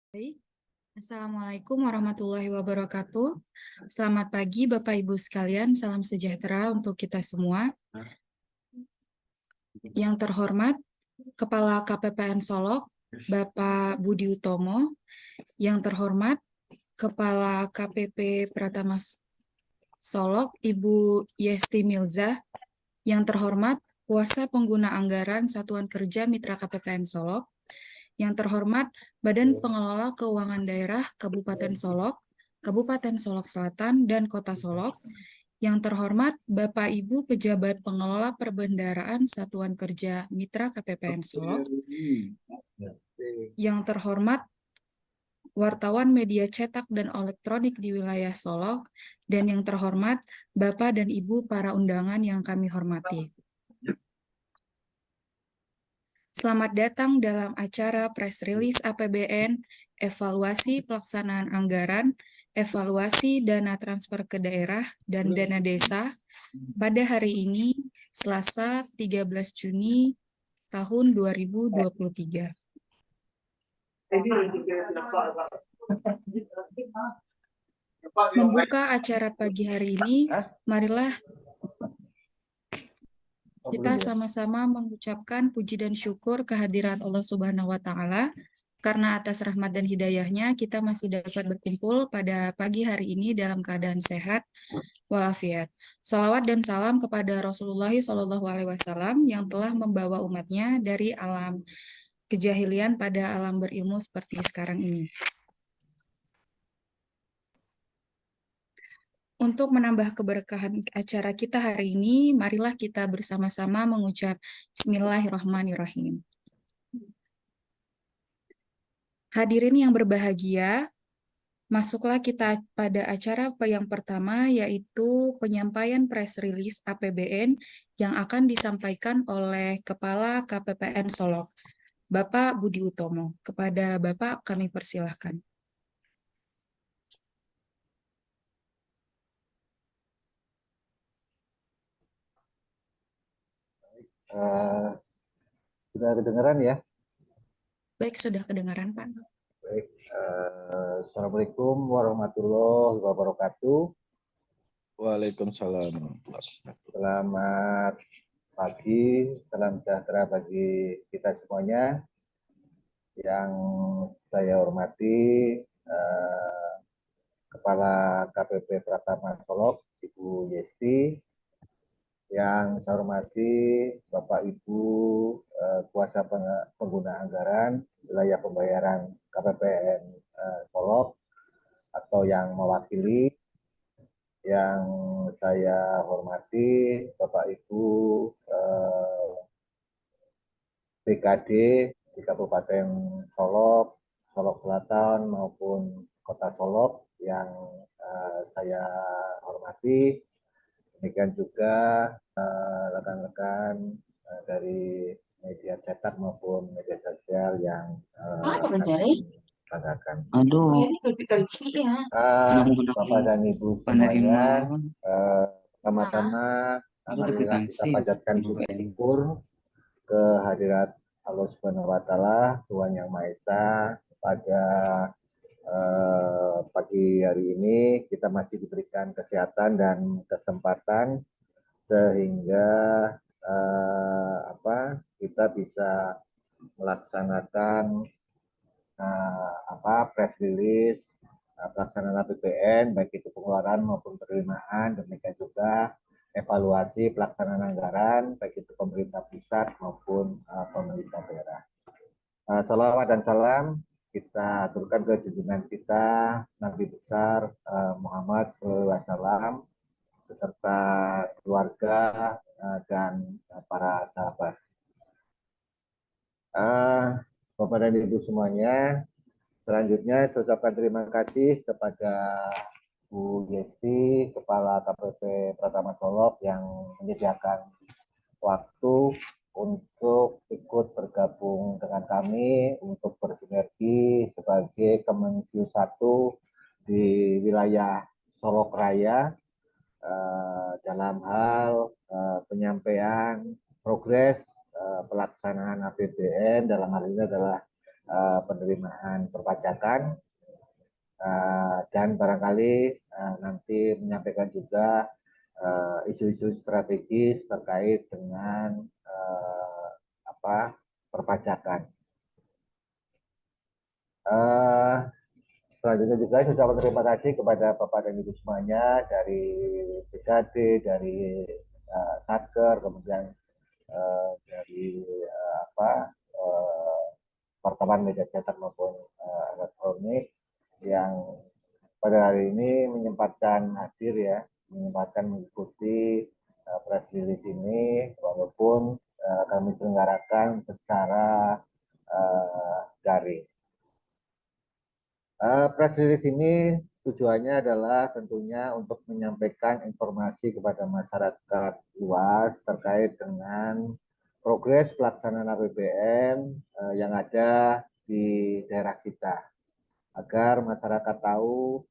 Baik. Assalamualaikum warahmatullahi wabarakatuh. Selamat pagi Bapak Ibu sekalian, salam sejahtera untuk kita semua. Yang terhormat Kepala KPPN Solok, Bapak Budi Utomo. Yang terhormat Kepala KPP Pratama Solok, Ibu Yesti Milza. Yang terhormat Kuasa Pengguna Anggaran Satuan Kerja Mitra KPPN Solok. Yang terhormat Badan Pengelola Keuangan Daerah Kabupaten Solok, Kabupaten Solok Selatan, dan Kota Solok. Yang terhormat Bapak Ibu Pejabat Pengelola Perbendaharaan Satuan Kerja Mitra KPPN Solok. Yang terhormat wartawan media cetak dan elektronik di wilayah Solok, dan yang terhormat Bapak dan Ibu para undangan yang kami hormati. Selamat datang dalam acara press release APBN, evaluasi pelaksanaan anggaran, evaluasi dana transfer ke daerah, dan dana desa pada hari ini, Selasa 13 Juni tahun 2023. Membuka acara pagi hari ini, marilah kita sama-sama mengucapkan puji dan syukur kehadiran Allah Subhanahu wa Ta'ala, karena atas rahmat dan hidayahnya kita masih dapat berkumpul pada pagi hari ini dalam keadaan sehat walafiat. Salawat dan salam kepada Rasulullah SAW yang telah membawa umatnya dari alam kejahilian pada alam berilmu seperti sekarang ini. Untuk menambah keberkahan acara kita hari ini, marilah kita bersama-sama mengucap Bismillahirrahmanirrahim. Hadirin yang berbahagia, masuklah kita pada acara yang pertama, yaitu penyampaian press release APBN yang akan disampaikan oleh Kepala KPPN Solok, Bapak Budi Utomo. Kepada Bapak kami persilahkan. Sudah kedengaran ya? Baik, sudah kedengaran, Pak. Baik. Assalamualaikum warahmatullahi wabarakatuh. Waalaikumsalam. Selamat pagi, salam sejahtera bagi kita semuanya. Yang saya hormati Kepala KPP Pratama Solok, Ibu Yesti. Yang saya hormati Bapak Ibu Kuasa Pengguna Anggaran Wilayah Pembayaran KPPN Solok atau yang mewakili. Yang saya hormati Bapak Ibu BKD di Kabupaten Solok, Solok Selatan maupun Kota Solok yang saya hormati. Demikian juga rekan-rekan dari media cetak maupun media sosial yang banggakan. Bapak dan Ibu semuanya, pertama-tama marilah kita panjatkan puji syukur kehadirat Allah Subhanahu wa Ta'ala, Tuhan Yang Maha Esa. Pada pagi hari ini kita masih diberikan kesehatan dan kesempatan sehingga kita bisa melaksanakan press release pelaksanaan APBN, baik itu pengeluaran maupun penerimaan. Demikian juga evaluasi pelaksanaan anggaran, baik itu pemerintah pusat maupun pemerintah daerah. Salawat dan salam kita aturkan ke junjungan kita Nabi besar Muhammad SAW beserta keluarga dan para sahabat. Bapak dan Ibu semuanya, selanjutnya saya ucapkan terima kasih kepada Bu Yesti, Kepala KPP Pratama Solok yang menyediakan waktu untuk ikut bergabung dengan kami untuk bersinergi sebagai Kemenq 1 di wilayah Solok Raya dalam hal penyampaian progres pelaksanaan APBN, dalam hal ini adalah penerimaan perpajakan, dan barangkali nanti menyampaikan juga isu-isu strategis terkait dengan perpajakan. Selanjutnya juga saya ucapkan terima kasih kepada Bapak dan Ibu semuanya dari BKD, dari Satker, kemudian dari wartawan media cetak maupun elektronik yang pada hari ini menyempatkan hadir ya, menyempatkan mengikuti press release ini, walaupun kami selenggarakan secara daring. Press release ini tujuannya adalah tentunya untuk menyampaikan informasi kepada masyarakat luas terkait dengan progres pelaksanaan APBN yang ada di daerah kita, agar masyarakat tahu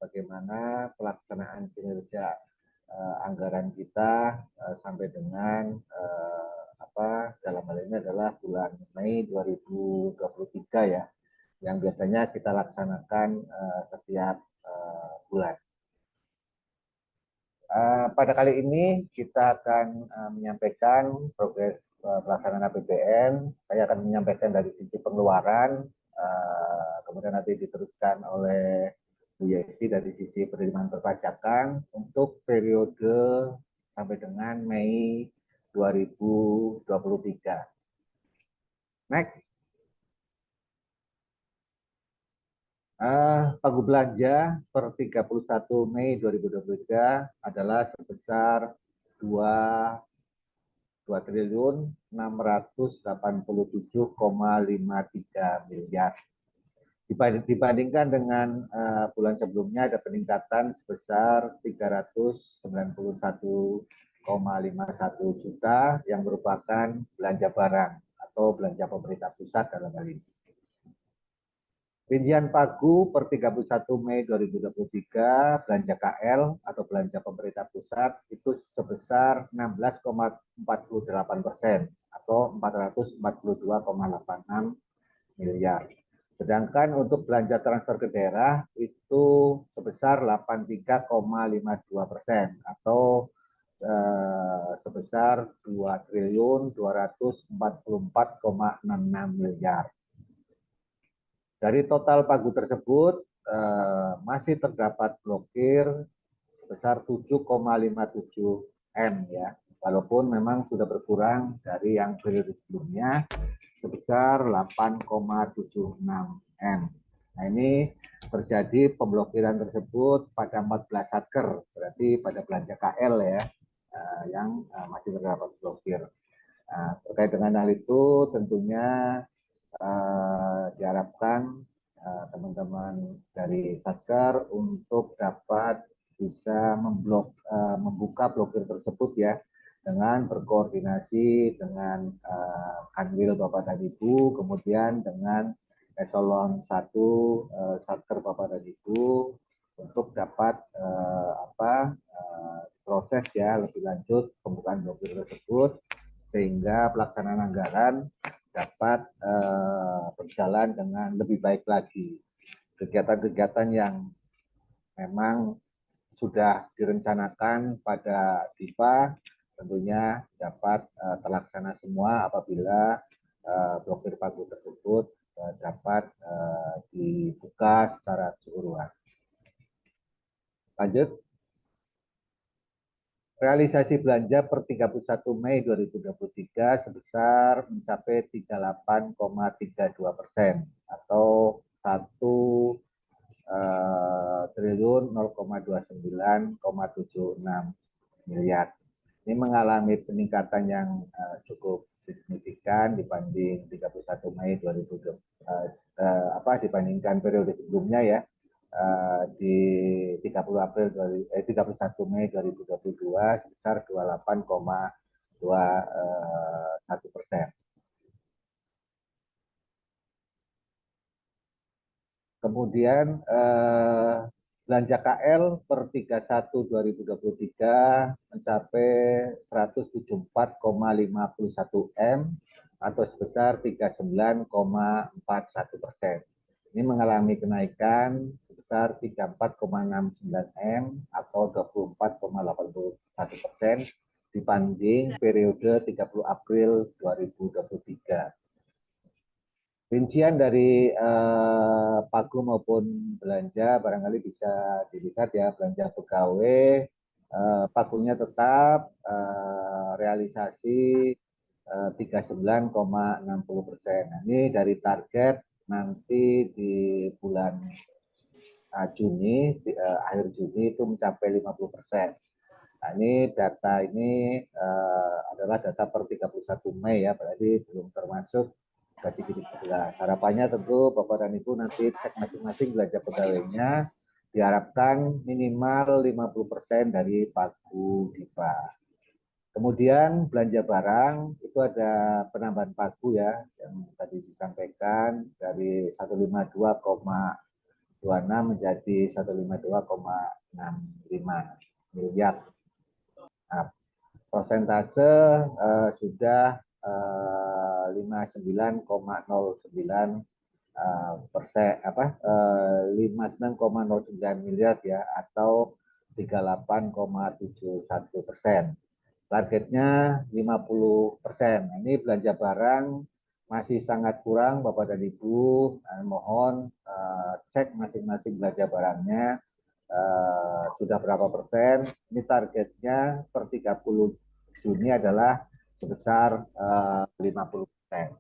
bagaimana pelaksanaan kinerja anggaran kita sampai dengan dalam hal ini adalah bulan Mei 2023 ya, yang biasanya kita laksanakan setiap bulan. Pada kali ini kita akan menyampaikan progres pelaksanaan APBN. Saya akan menyampaikan dari sisi pengeluaran, kemudian nanti diteruskan oleh Bu Yesi dari sisi penerimaan perpajakan untuk periode sampai dengan Mei 2023. Next. Pagu belanja per 31 Mei 2023 adalah sebesar 2.687,53 miliar. Dibandingkan dengan bulan sebelumnya ada peningkatan sebesar 391,51 juta yang merupakan belanja barang atau belanja pemerintah pusat dalam hal ini. Rincian pagu per 31 Mei 2023 belanja KL atau belanja pemerintah pusat itu sebesar 16,48% atau 442,86 miliar. Sedangkan untuk belanja transfer ke daerah itu sebesar 83,52% atau sebesar 2.244,66 miliar. Dari total pagu tersebut masih terdapat blokir sebesar 7,57 M ya, walaupun memang sudah berkurang dari yang periode sebelumnya sebesar 8,76 M. Nah, ini terjadi pemblokiran tersebut pada 14 satker, berarti pada belanja KL ya, yang masih terdapat blokir. Terkait dengan hal itu tentunya diharapkan teman-teman dari Satker untuk dapat bisa membuka blokir tersebut ya, dengan berkoordinasi dengan Kanwil Bapak dan Ibu, kemudian dengan eselon 1 Satker Bapak dan Ibu untuk dapat proses ya lebih lanjut pembukaan blokir tersebut, sehingga pelaksanaan anggaran dapat berjalan dengan lebih baik lagi. Kegiatan-kegiatan yang memang sudah direncanakan pada DIPA tentunya dapat terlaksana semua apabila blokir pagu tersebut dapat dibuka secara keseluruhan. Lanjut. Realisasi belanja per 31 Mei 2023 sebesar mencapai 38,32% atau 1.029,76 miliar. Ini mengalami peningkatan yang cukup signifikan dibanding 31 Mei 2020 dibandingkan periode sebelumnya ya. Di 31 Mei 2022 sebesar 28,21%. Kemudian belanja KL per 31 2023 mencapai 174,51 M atau sebesar 39,41%. Ini mengalami kenaikan sebesar 34,69 M atau 24,81% dibanding periode 30 April 2023. Rincian dari pagu maupun belanja barangkali bisa dilihat ya, belanja pegawai pagunya tetap realisasi 39,60%. Nah, ini dari target nanti di bulan Juni, akhir Juni itu mencapai 50%. Nah, ini data ini adalah data per 31 Mei ya, berarti belum termasuk gaji ke-13. Harapannya tentu Bapak dan Ibu nanti cek masing-masing belanja pegawainya, diharapkan minimal 50% dari pagu DIPA. Kemudian belanja barang itu ada penambahan pagu ya, yang tadi disampaikan dari 152,26 menjadi 152,65 miliar. Nah, persentase sudah 59,09 persen 59,09 miliar ya, atau 38,71%. Targetnya 50%. Ini belanja barang masih sangat kurang Bapak dan Ibu. Mohon cek masing-masing belanja barangnya sudah berapa persen. Ini targetnya per 30 Juni adalah sebesar 50%.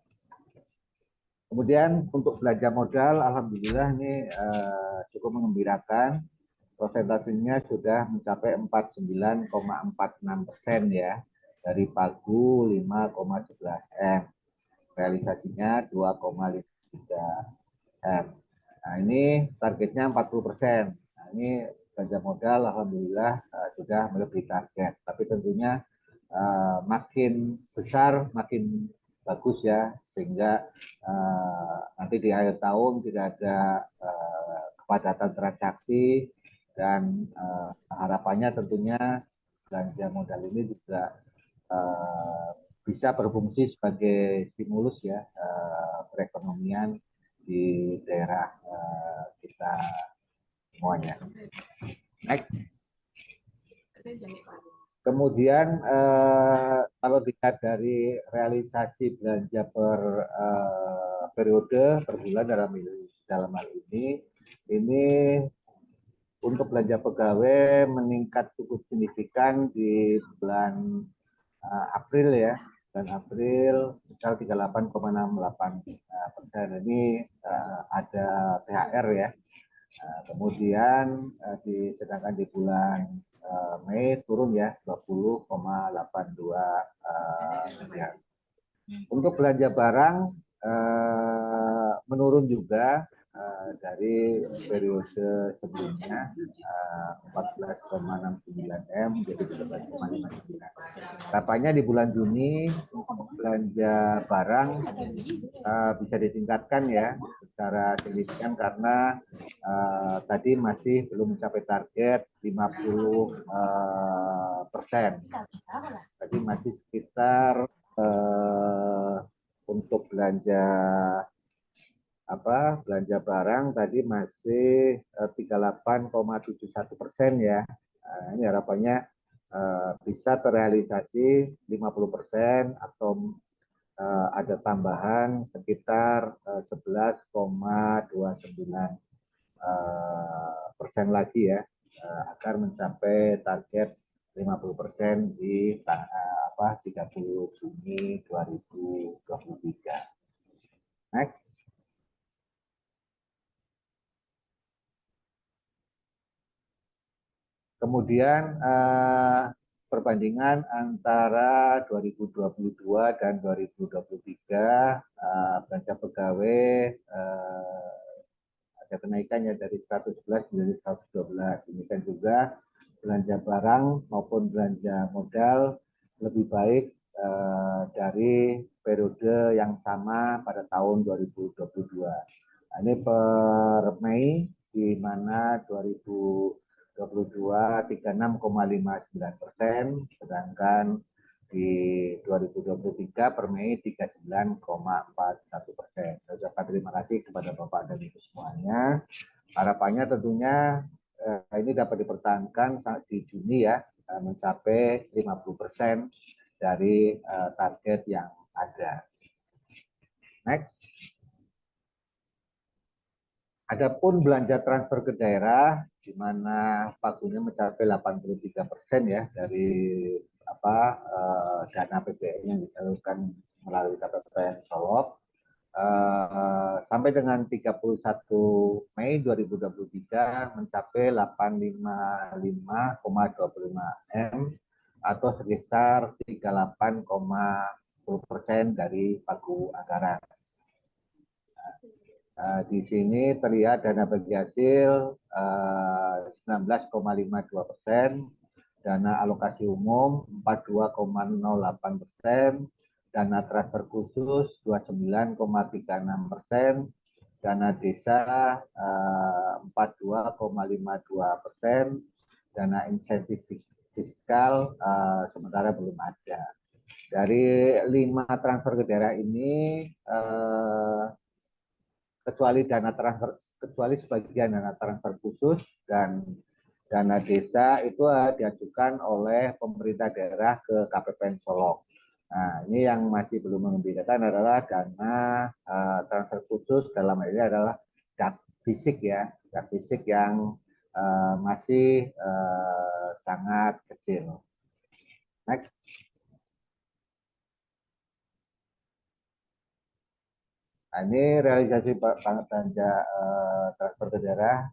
Kemudian untuk belanja modal, alhamdulillah ini cukup mengembirakan. Prosentasenya sudah mencapai 49,46% ya, dari pagu 5,11 M. Realisasinya 2,53 M. Nah, ini targetnya 40%. Nah, ini belanja modal alhamdulillah sudah melebihi target. Tapi tentunya makin besar makin bagus ya, sehingga nanti di akhir tahun tidak ada kepadatan transaksi, dan harapannya tentunya belanja modal ini juga bisa berfungsi sebagai stimulus ya perekonomian di daerah kita semuanya. Next. Kemudian kalau dilihat dari realisasi belanja per periode per bulan dalam hal ini untuk belanja pegawai meningkat cukup signifikan di bulan April ya, dan April sekitar 38,68%. Ini ada THR ya. Kemudian sedangkan di bulan Mei turun ya 20,82 miliar. Untuk belanja barang menurun juga dari periode sebelumnya 14,69 M jadi 13,59. Harapannya di bulan Juni untuk belanja barang bisa ditingkatkan ya secara signifikan, karena tadi masih belum mencapai target 50%. Tadi masih sekitar untuk belanja barang tadi masih 38,71% ya. Ini harapannya bisa terrealisasi 50% atau ada tambahan sekitar 11,29% lagi ya, agar mencapai target 50% di 30 Juni 2023. Next. Kemudian perbandingan antara 2022 dan 2023 belanja pegawai ada kenaikannya dari 111 menjadi 112. Demikian juga belanja barang maupun belanja modal lebih baik dari periode yang sama pada tahun 2022. Nah, ini per Mei di mana 2022 36,59%, sedangkan di 2023 per Mei 39,41%. Saya ucapkan terima kasih kepada Bapak dan Ibu semuanya. Harapannya tentunya ini dapat dipertahankan di Juni ya, mencapai 50% dari target yang ada. Next. Adapun belanja transfer ke daerah, di mana pagunya mencapai 83% ya dari dana PPN yang disalurkan melalui KPPN Solok. Sampai dengan 31 Mei 2023 mencapai 855,25 M atau sekitar 38,10% dari pagu anggaran. Di sini terlihat dana bagi hasil 19,52%, dana alokasi umum 42,08%, dana transfer khusus 29,36%, dana desa 42,52%, dana insentif fiskal sementara belum ada. Dari 5 transfer ke daerah ini kecuali sebagian dana transfer khusus dan dana desa itu diajukan oleh pemerintah daerah ke KPPN Solok. Nah, ini yang masih belum membedakan adalah dana transfer khusus dalam hal ini adalah dak fisik ya, dak fisik yang masih sangat kecil. Next. Nah, ini realisasi belanja transfer ke daerah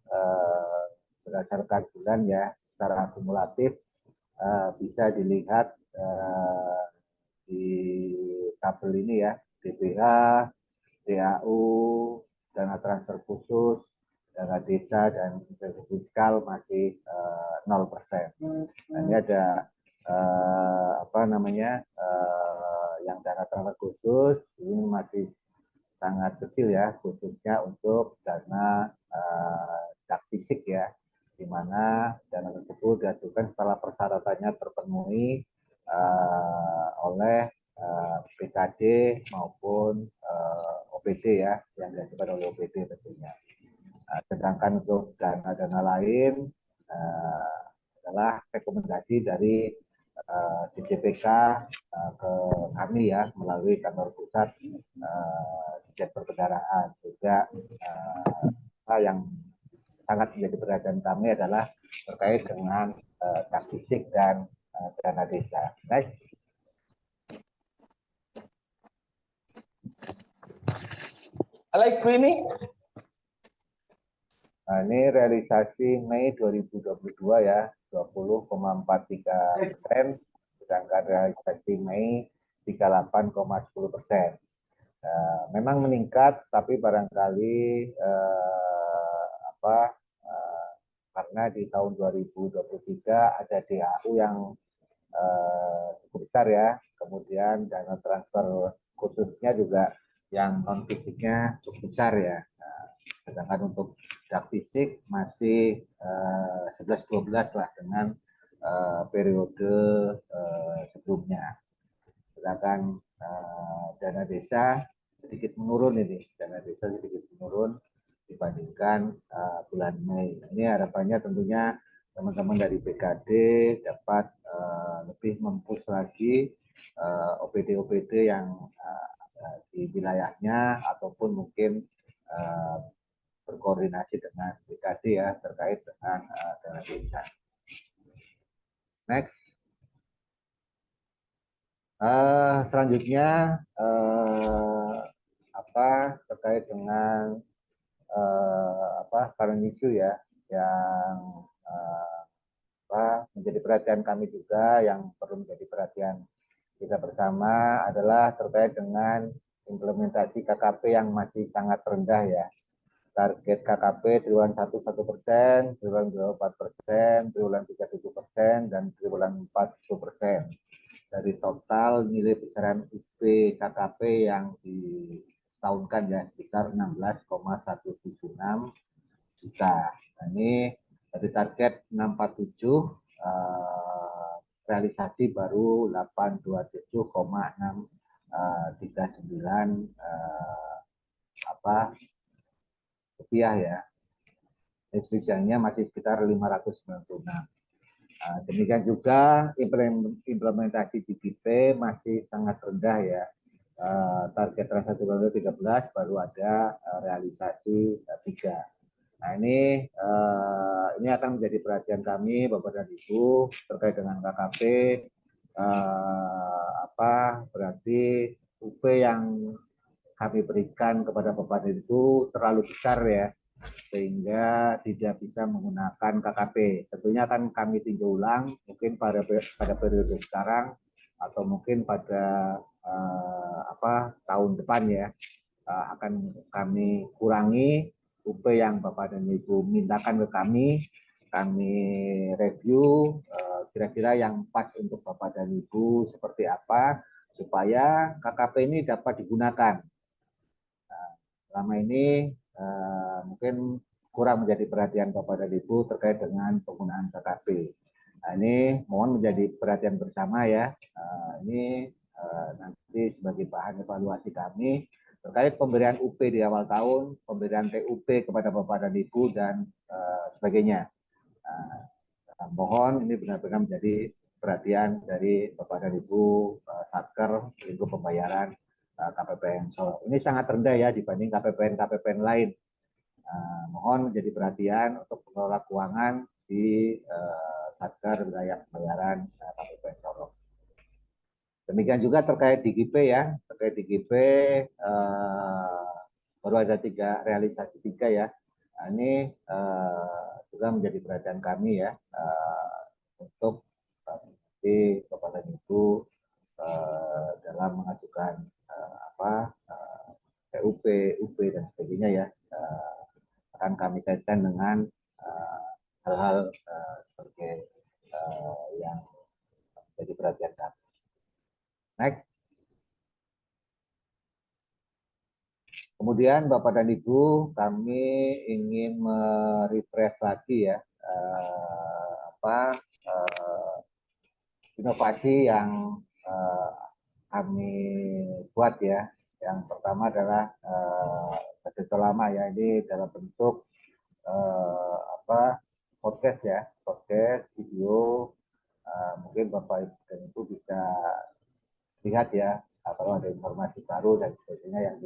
berdasarkan bulan ya, secara akumulatif bisa dilihat di tabel ini ya, DPH, DAU, dana transfer khusus, dana desa dan insentif fiskal masih 0%. Nah, ini ada yang dana transfer khusus ini masih sangat kecil ya, khususnya untuk dana dak fisik ya, di mana dana tersebut diajukan setelah persyaratannya terpenuhi oleh PKD maupun OPD ya, yang diajukan oleh OPD tentunya. Sedangkan untuk dana-dana lain adalah rekomendasi dari DJPK ke kami ya, melalui kantor pusat Dijen Perbendaharaan. Juga yang sangat menjadi perhatian kami adalah terkait dengan dak fisik dan dana desa. Next. Like ini. Nah, ini realisasi Mei 2022 ya, 20,43%, sedangkan realisasi Mei 38,10%. Memang meningkat, tapi barangkali karena di tahun 2023 ada DAU yang cukup besar ya, kemudian dana transfer khususnya juga yang non fisiknya cukup besar ya. Sedangkan untuk dak fisik masih 11-12 lah dengan periode sebelumnya. Sedangkan dana desa sedikit menurun ini, dana desa sedikit menurun dibandingkan bulan Mei. Ini harapannya tentunya teman-teman dari BKD dapat lebih mempush lagi OPD-OPD yang di wilayahnya ataupun mungkin berkoordinasi dengan BKD ya terkait dengan dana desa. Next. Selanjutnya terkait dengan current issue ya, yang menjadi perhatian kami juga, yang perlu menjadi perhatian kita bersama adalah terkait dengan implementasi KKP yang masih sangat rendah ya. Target KKP triwulan 1 1%, triwulan 2 4%, triwulan 3 7%, dan triwulan 4 10%. Dari total nilai besaran UP KKP yang ditahunkan ya sebesar 16,176 juta. Nah, ini dari target 647 realisasi baru 827,639 rupiah ya. Instruksinya masih sekitar 596. Demikian juga implementasi DGP masih sangat rendah ya. Target transaksi 2013 baru ada realisasi 3. Nah ini akan menjadi perhatian kami Bapak dan Ibu terkait dengan KKP. Berarti UP yang kami berikan kepada Bapak dan Ibu terlalu besar ya, sehingga tidak bisa menggunakan KKP. Tentunya akan kami tinjau ulang mungkin pada periode sekarang atau mungkin pada tahun depan ya, akan kami kurangi UP yang Bapak dan Ibu mintakan ke kami review kira-kira yang pas untuk Bapak dan Ibu seperti apa supaya KKP ini dapat digunakan. Selama ini mungkin kurang menjadi perhatian Bapak dan Ibu terkait dengan penggunaan KKP. Nah, ini mohon menjadi perhatian bersama ya. Ini nanti sebagai bahan evaluasi kami terkait pemberian UP di awal tahun, pemberian TUP kepada Bapak dan Ibu dan sebagainya. Mohon ini benar-benar menjadi perhatian dari Bapak dan Ibu Satker lingkup pembayaran KPPN Solo. Ini sangat rendah ya dibanding KPPN lain. Mohon menjadi perhatian untuk pengelola keuangan di Satker wilayah pembayaran KPPN Solo. Demikian juga terkait DGP ya, terkait DGP baru ada realisasi 3 ya. Nah, ini juga menjadi perhatian kami ya untuk nanti Bapak dan Ibu dalam mengajukan TUP, UP dan sebagainya ya, akan kami kaitkan dengan hal-hal seperti yang menjadi perhatian kami. Next. Kemudian Bapak dan Ibu, kami ingin merefresh lagi ya inovasi yang kami buat ya. Yang pertama adalah itu lama ya, ini dalam bentuk podcast ya, podcast video. Mungkin Bapak dan Ibu bisa lihat ya kalau ada informasi baru dan sebagainya yang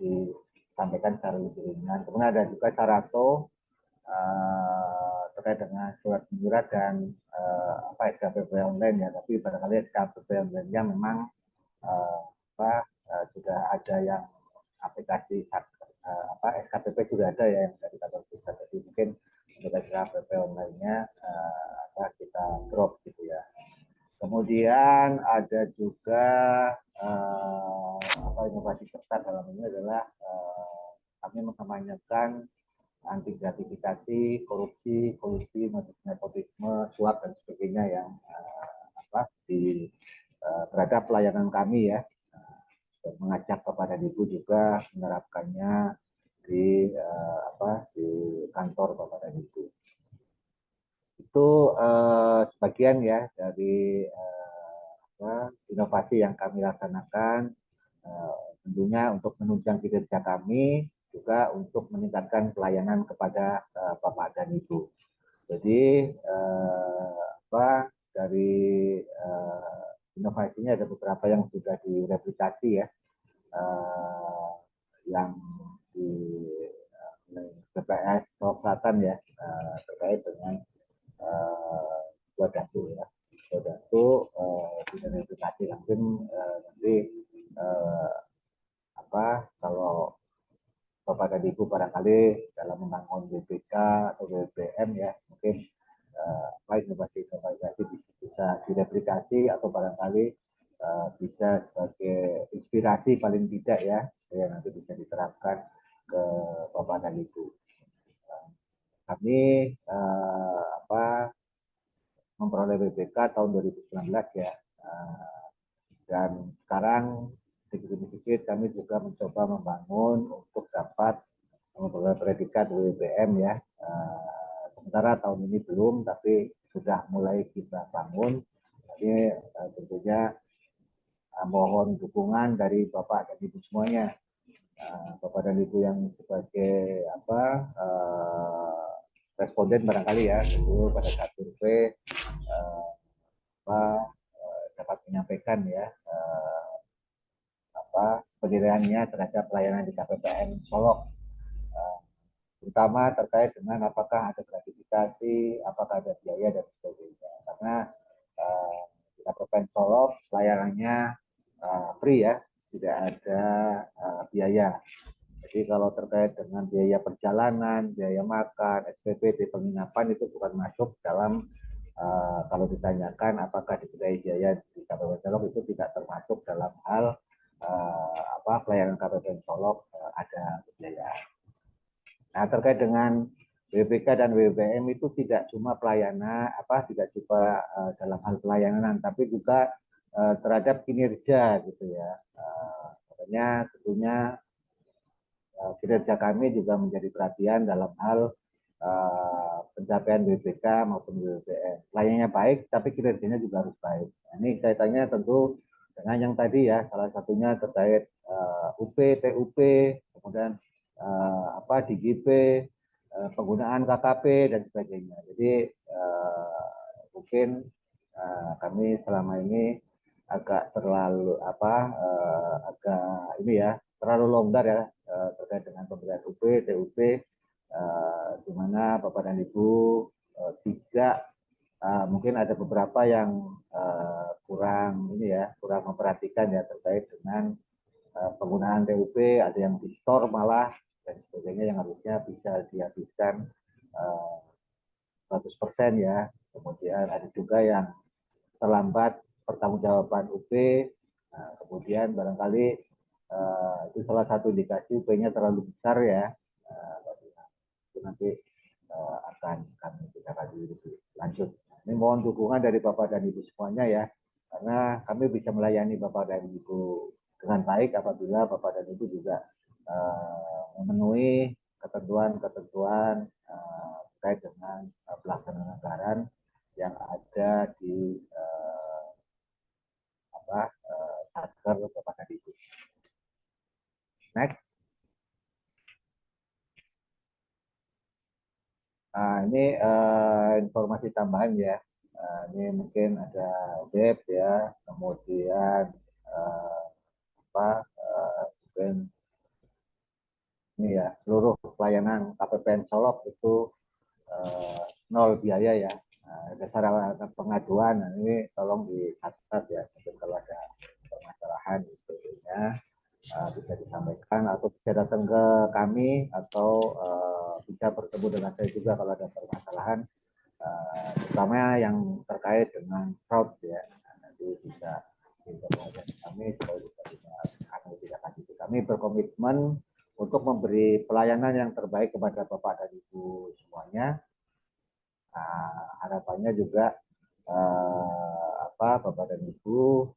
disampaikan secara lebih ringan. Kemudian ada juga Sarato terkait dengan surat menyurat dan SKPP online ya, tapi barangkali SKPP online yang memang sudah ada yang aplikasi SKPP sudah ada ya yang dari kantor pusat, jadi mungkin untuk SKPP online-nya kita drop gitu ya. Kemudian ada juga inovasi besar dalam ini adalah kami mengkampanyekan anti gratifikasi, korupsi, kolusi, nepotisme, suap dan sebagainya yang terhadap pelayanan kami ya. Dan mengajak kepada Ibu juga menerapkannya di kantor Bapak dan Ibu. Itu sebagian ya dari inovasi yang kami laksanakan, tentunya untuk menunjang kinerja kami, juga untuk meningkatkan pelayanan kepada Bapak dan Ibu. Jadi dari inovasinya ada beberapa yang sudah direplikasi ya, yang di TPS Selatan ya, terkait dengan Wadatu ya. Wadatu direplikasi langsung nanti kalau Bapak dan Ibu barangkali dalam membangun BPK atau BBM ya, mungkin inovasi bisa direplikasi atau barangkali bisa sebagai inspirasi paling tidak ya, yang nanti bisa diterapkan ke Bapak dan Ibu. Kami memperoleh BPK tahun 2019 ya, dan sekarang sedikit-sedikit kami juga mencoba membangun untuk dapat memperoleh predikat BBM ya. Sementara tahun ini belum, tapi sudah mulai kita bangun Ini tentunya mohon dukungan dari Bapak dan Ibu semuanya. Bapak dan Ibu yang sebagai responden barangkali ya, tentu pada saat survei dapat menyampaikan ya penilaiannya terhadap pelayanan di KPPN Solok, terutama terkait dengan apakah ada gratifikasi, apakah ada biaya dan sebagainya. Karena di KPPN Solok pelayanannya free ya, tidak ada biaya. Jadi kalau terkait dengan biaya perjalanan, biaya makan, SPP di penginapan itu bukan masuk dalam kalau ditanyakan apakah dibiayai biaya di KPPN Solok, itu tidak termasuk dalam hal pelayanan KPPN Solok ada biaya. Nah, terkait dengan BPK dan BBM itu tidak cuma pelayanan, tidak cuma dalam hal pelayanan, tapi juga terhadap kinerja gitu ya. Makanya tentunya kinerja kami juga menjadi perhatian dalam hal pencapaian BPK maupun BBM. Pelayanannya baik, tapi kinerjanya juga harus baik. Nah, ini kaitannya tentu dengan yang tadi ya, salah satunya terkait UP, TUP, kemudian DGP, penggunaan KKP dan sebagainya. Jadi mungkin kami selama ini agak terlalu terlalu longgar ya terkait dengan pemberian UP, TUP, di mana Bapak dan Ibu tidak mungkin ada beberapa yang kurang memperhatikan ya terkait dengan penggunaan TUP, ada yang di store malah dan sebagainya, yang harusnya bisa dihabiskan 100% ya. Kemudian ada juga yang terlambat pertanggungjawaban UP, kemudian barangkali itu salah satu indikasi UP-nya terlalu besar ya. Itu nanti akan kami tindak lanjuti lanjut. Ini mohon dukungan dari Bapak dan Ibu semuanya ya, karena kami bisa melayani Bapak dan Ibu dengan baik apabila Bapak dan Ibu juga memenuhi ketentuan-ketentuan terkait dengan pelaksanaan anggaran yang ada di Satker Bapak dan Ibu. Next. Ini informasi tambahan ya. Ini mungkin ada web ya, kemudian mungkin ini ya, seluruh pelayanan KPPN Solok itu nol biaya ya. Ada sarana pengaduan, ini tolong dicatat ya, mungkin kalau ada permasalahan sebagainya bisa disampaikan atau bisa datang ke kami atau bisa bertemu dengan saya juga kalau ada permasalahan, terutama yang terkait dengan fraud ya. Nanti bisa berkomunikasi dengan kami supaya bisa tidak lanjut. Kami berkomitmen untuk memberi pelayanan yang terbaik kepada Bapak dan Ibu semuanya. Harapannya juga Bapak dan Ibu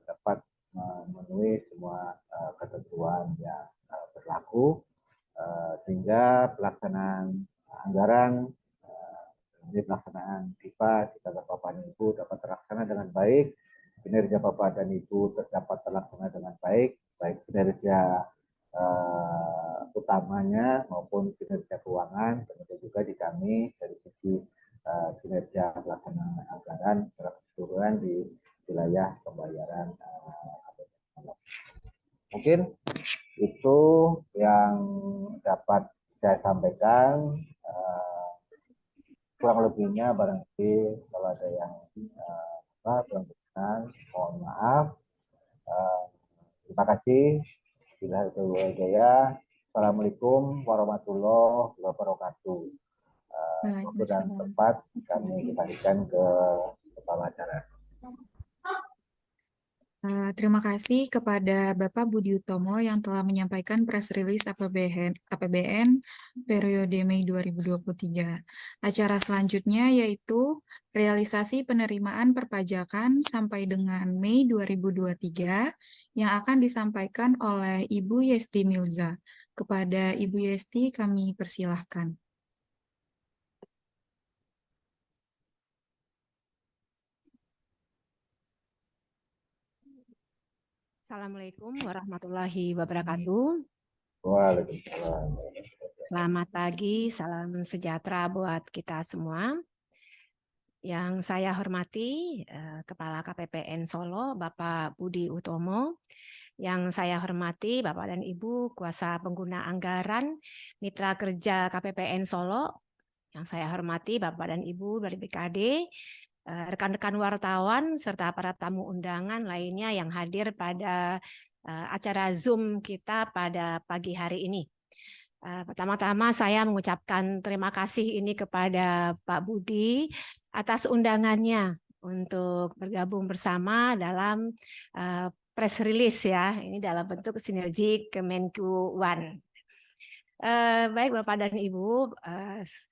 dapat memenuhi semua ketentuan yang berlaku sehingga pelaksanaan anggaran pelaksanaan KIPA di kantor Bapak dan Ibu dapat terlaksana dengan baik, kinerja Bapak dan Ibu dapat terlaksana dengan baik kinerja utamanya maupun kinerja keuangan, kemudian juga di kami dari sisi kinerja pelaksanaan anggaran secara keseluruhan di wilayah pembayaran. Mungkin itu yang dapat saya sampaikan. Kurang lebihnya barangkali kalau ada yang kurang berkenan, mohon maaf. Terima kasih. Assalamualaikum warahmatullahi wabarakatuh. Waktu dan tempat kami kembalikan ke kepala acara. Terima kasih kepada Bapak Budi Utomo yang telah menyampaikan press release APBN periode Mei 2023. Acara selanjutnya yaitu realisasi penerimaan perpajakan sampai dengan Mei 2023 yang akan disampaikan oleh Ibu Yesti Milza. Kepada Ibu Yesti kami persilahkan. Assalamualaikum warahmatullahi wabarakatuh. Waalaikumsalam. Selamat pagi, salam sejahtera buat kita semua. Yang saya hormati Kepala KPPN Solo, Bapak Budi Utomo. Yang saya hormati Bapak dan Ibu Kuasa Pengguna Anggaran, Mitra Kerja KPPN Solo. Yang saya hormati Bapak dan Ibu dari BKD, rekan-rekan wartawan, serta para tamu undangan lainnya yang hadir pada acara Zoom kita pada pagi hari ini. Pertama-tama saya mengucapkan terima kasih ini kepada Pak Budi atas undangannya untuk bergabung bersama dalam press release ya, ini dalam bentuk sinergi Kemenku One. Baik Bapak dan Ibu,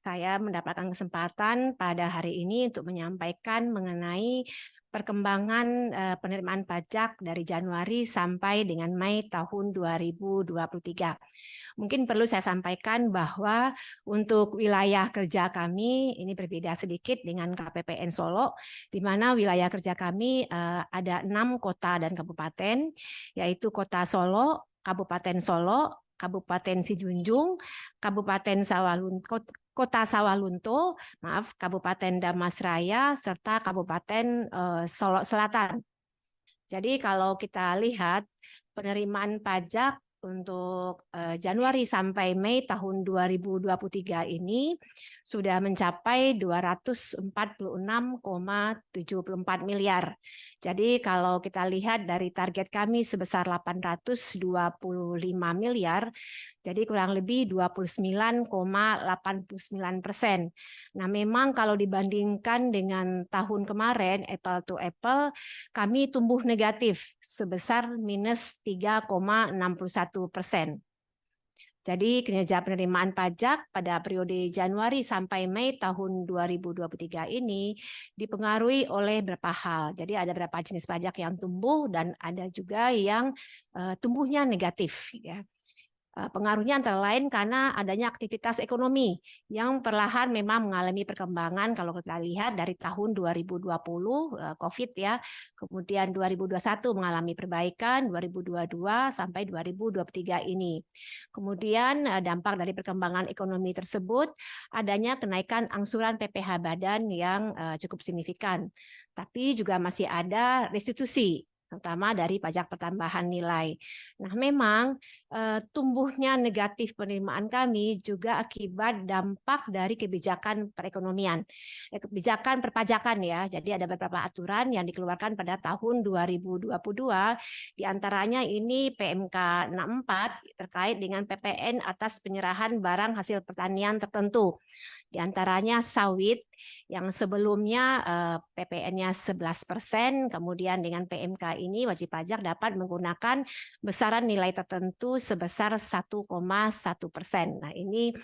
saya mendapatkan kesempatan pada hari ini untuk menyampaikan mengenai perkembangan penerimaan pajak dari Januari sampai dengan Mei tahun 2023. Mungkin perlu saya sampaikan bahwa untuk wilayah kerja kami ini berbeda sedikit dengan KPPN Solo, di mana wilayah kerja kami ada 6 kota dan kabupaten, yaitu Kota Solo, Kabupaten Solo, Kabupaten Sijunjung, Kabupaten Sawalunto, Kota Sawalunto, Kabupaten Damasraya, serta Kabupaten Solo Selatan. Jadi kalau kita lihat penerimaan pajak untuk Januari sampai Mei tahun 2023 ini sudah mencapai 246,74 miliar. Jadi kalau kita lihat dari target kami sebesar 825 miliar, jadi kurang lebih 29,89%. Nah, memang kalau dibandingkan dengan tahun kemarin, apple to apple, kami tumbuh negatif sebesar minus 3,61%. Jadi kinerja penerimaan pajak pada periode Januari sampai Mei tahun 2023 ini dipengaruhi oleh beberapa hal. Jadi ada beberapa jenis pajak yang tumbuh dan ada juga yang tumbuhnya negatif, ya. Pengaruhnya antara lain karena adanya aktivitas ekonomi yang perlahan memang mengalami perkembangan. Kalau kita lihat dari tahun 2020 COVID ya, kemudian 2021 mengalami perbaikan, 2022 sampai 2023 ini. Kemudian dampak dari perkembangan ekonomi tersebut adanya kenaikan angsuran PPh badan yang cukup signifikan. Tapi juga masih ada restitusi, terutama dari pajak pertambahan nilai. Nah, memang tumbuhnya negatif penerimaan kami juga akibat dampak dari kebijakan perekonomian, kebijakan perpajakan ya. Jadi ada beberapa aturan yang dikeluarkan pada tahun 2022, diantaranya ini PMK 64 terkait dengan PPN atas penyerahan barang hasil pertanian tertentu. Di antaranya sawit yang sebelumnya PPN-nya 11%, kemudian dengan PMK ini wajib pajak dapat menggunakan besaran nilai tertentu sebesar 1,1%. Nah, ini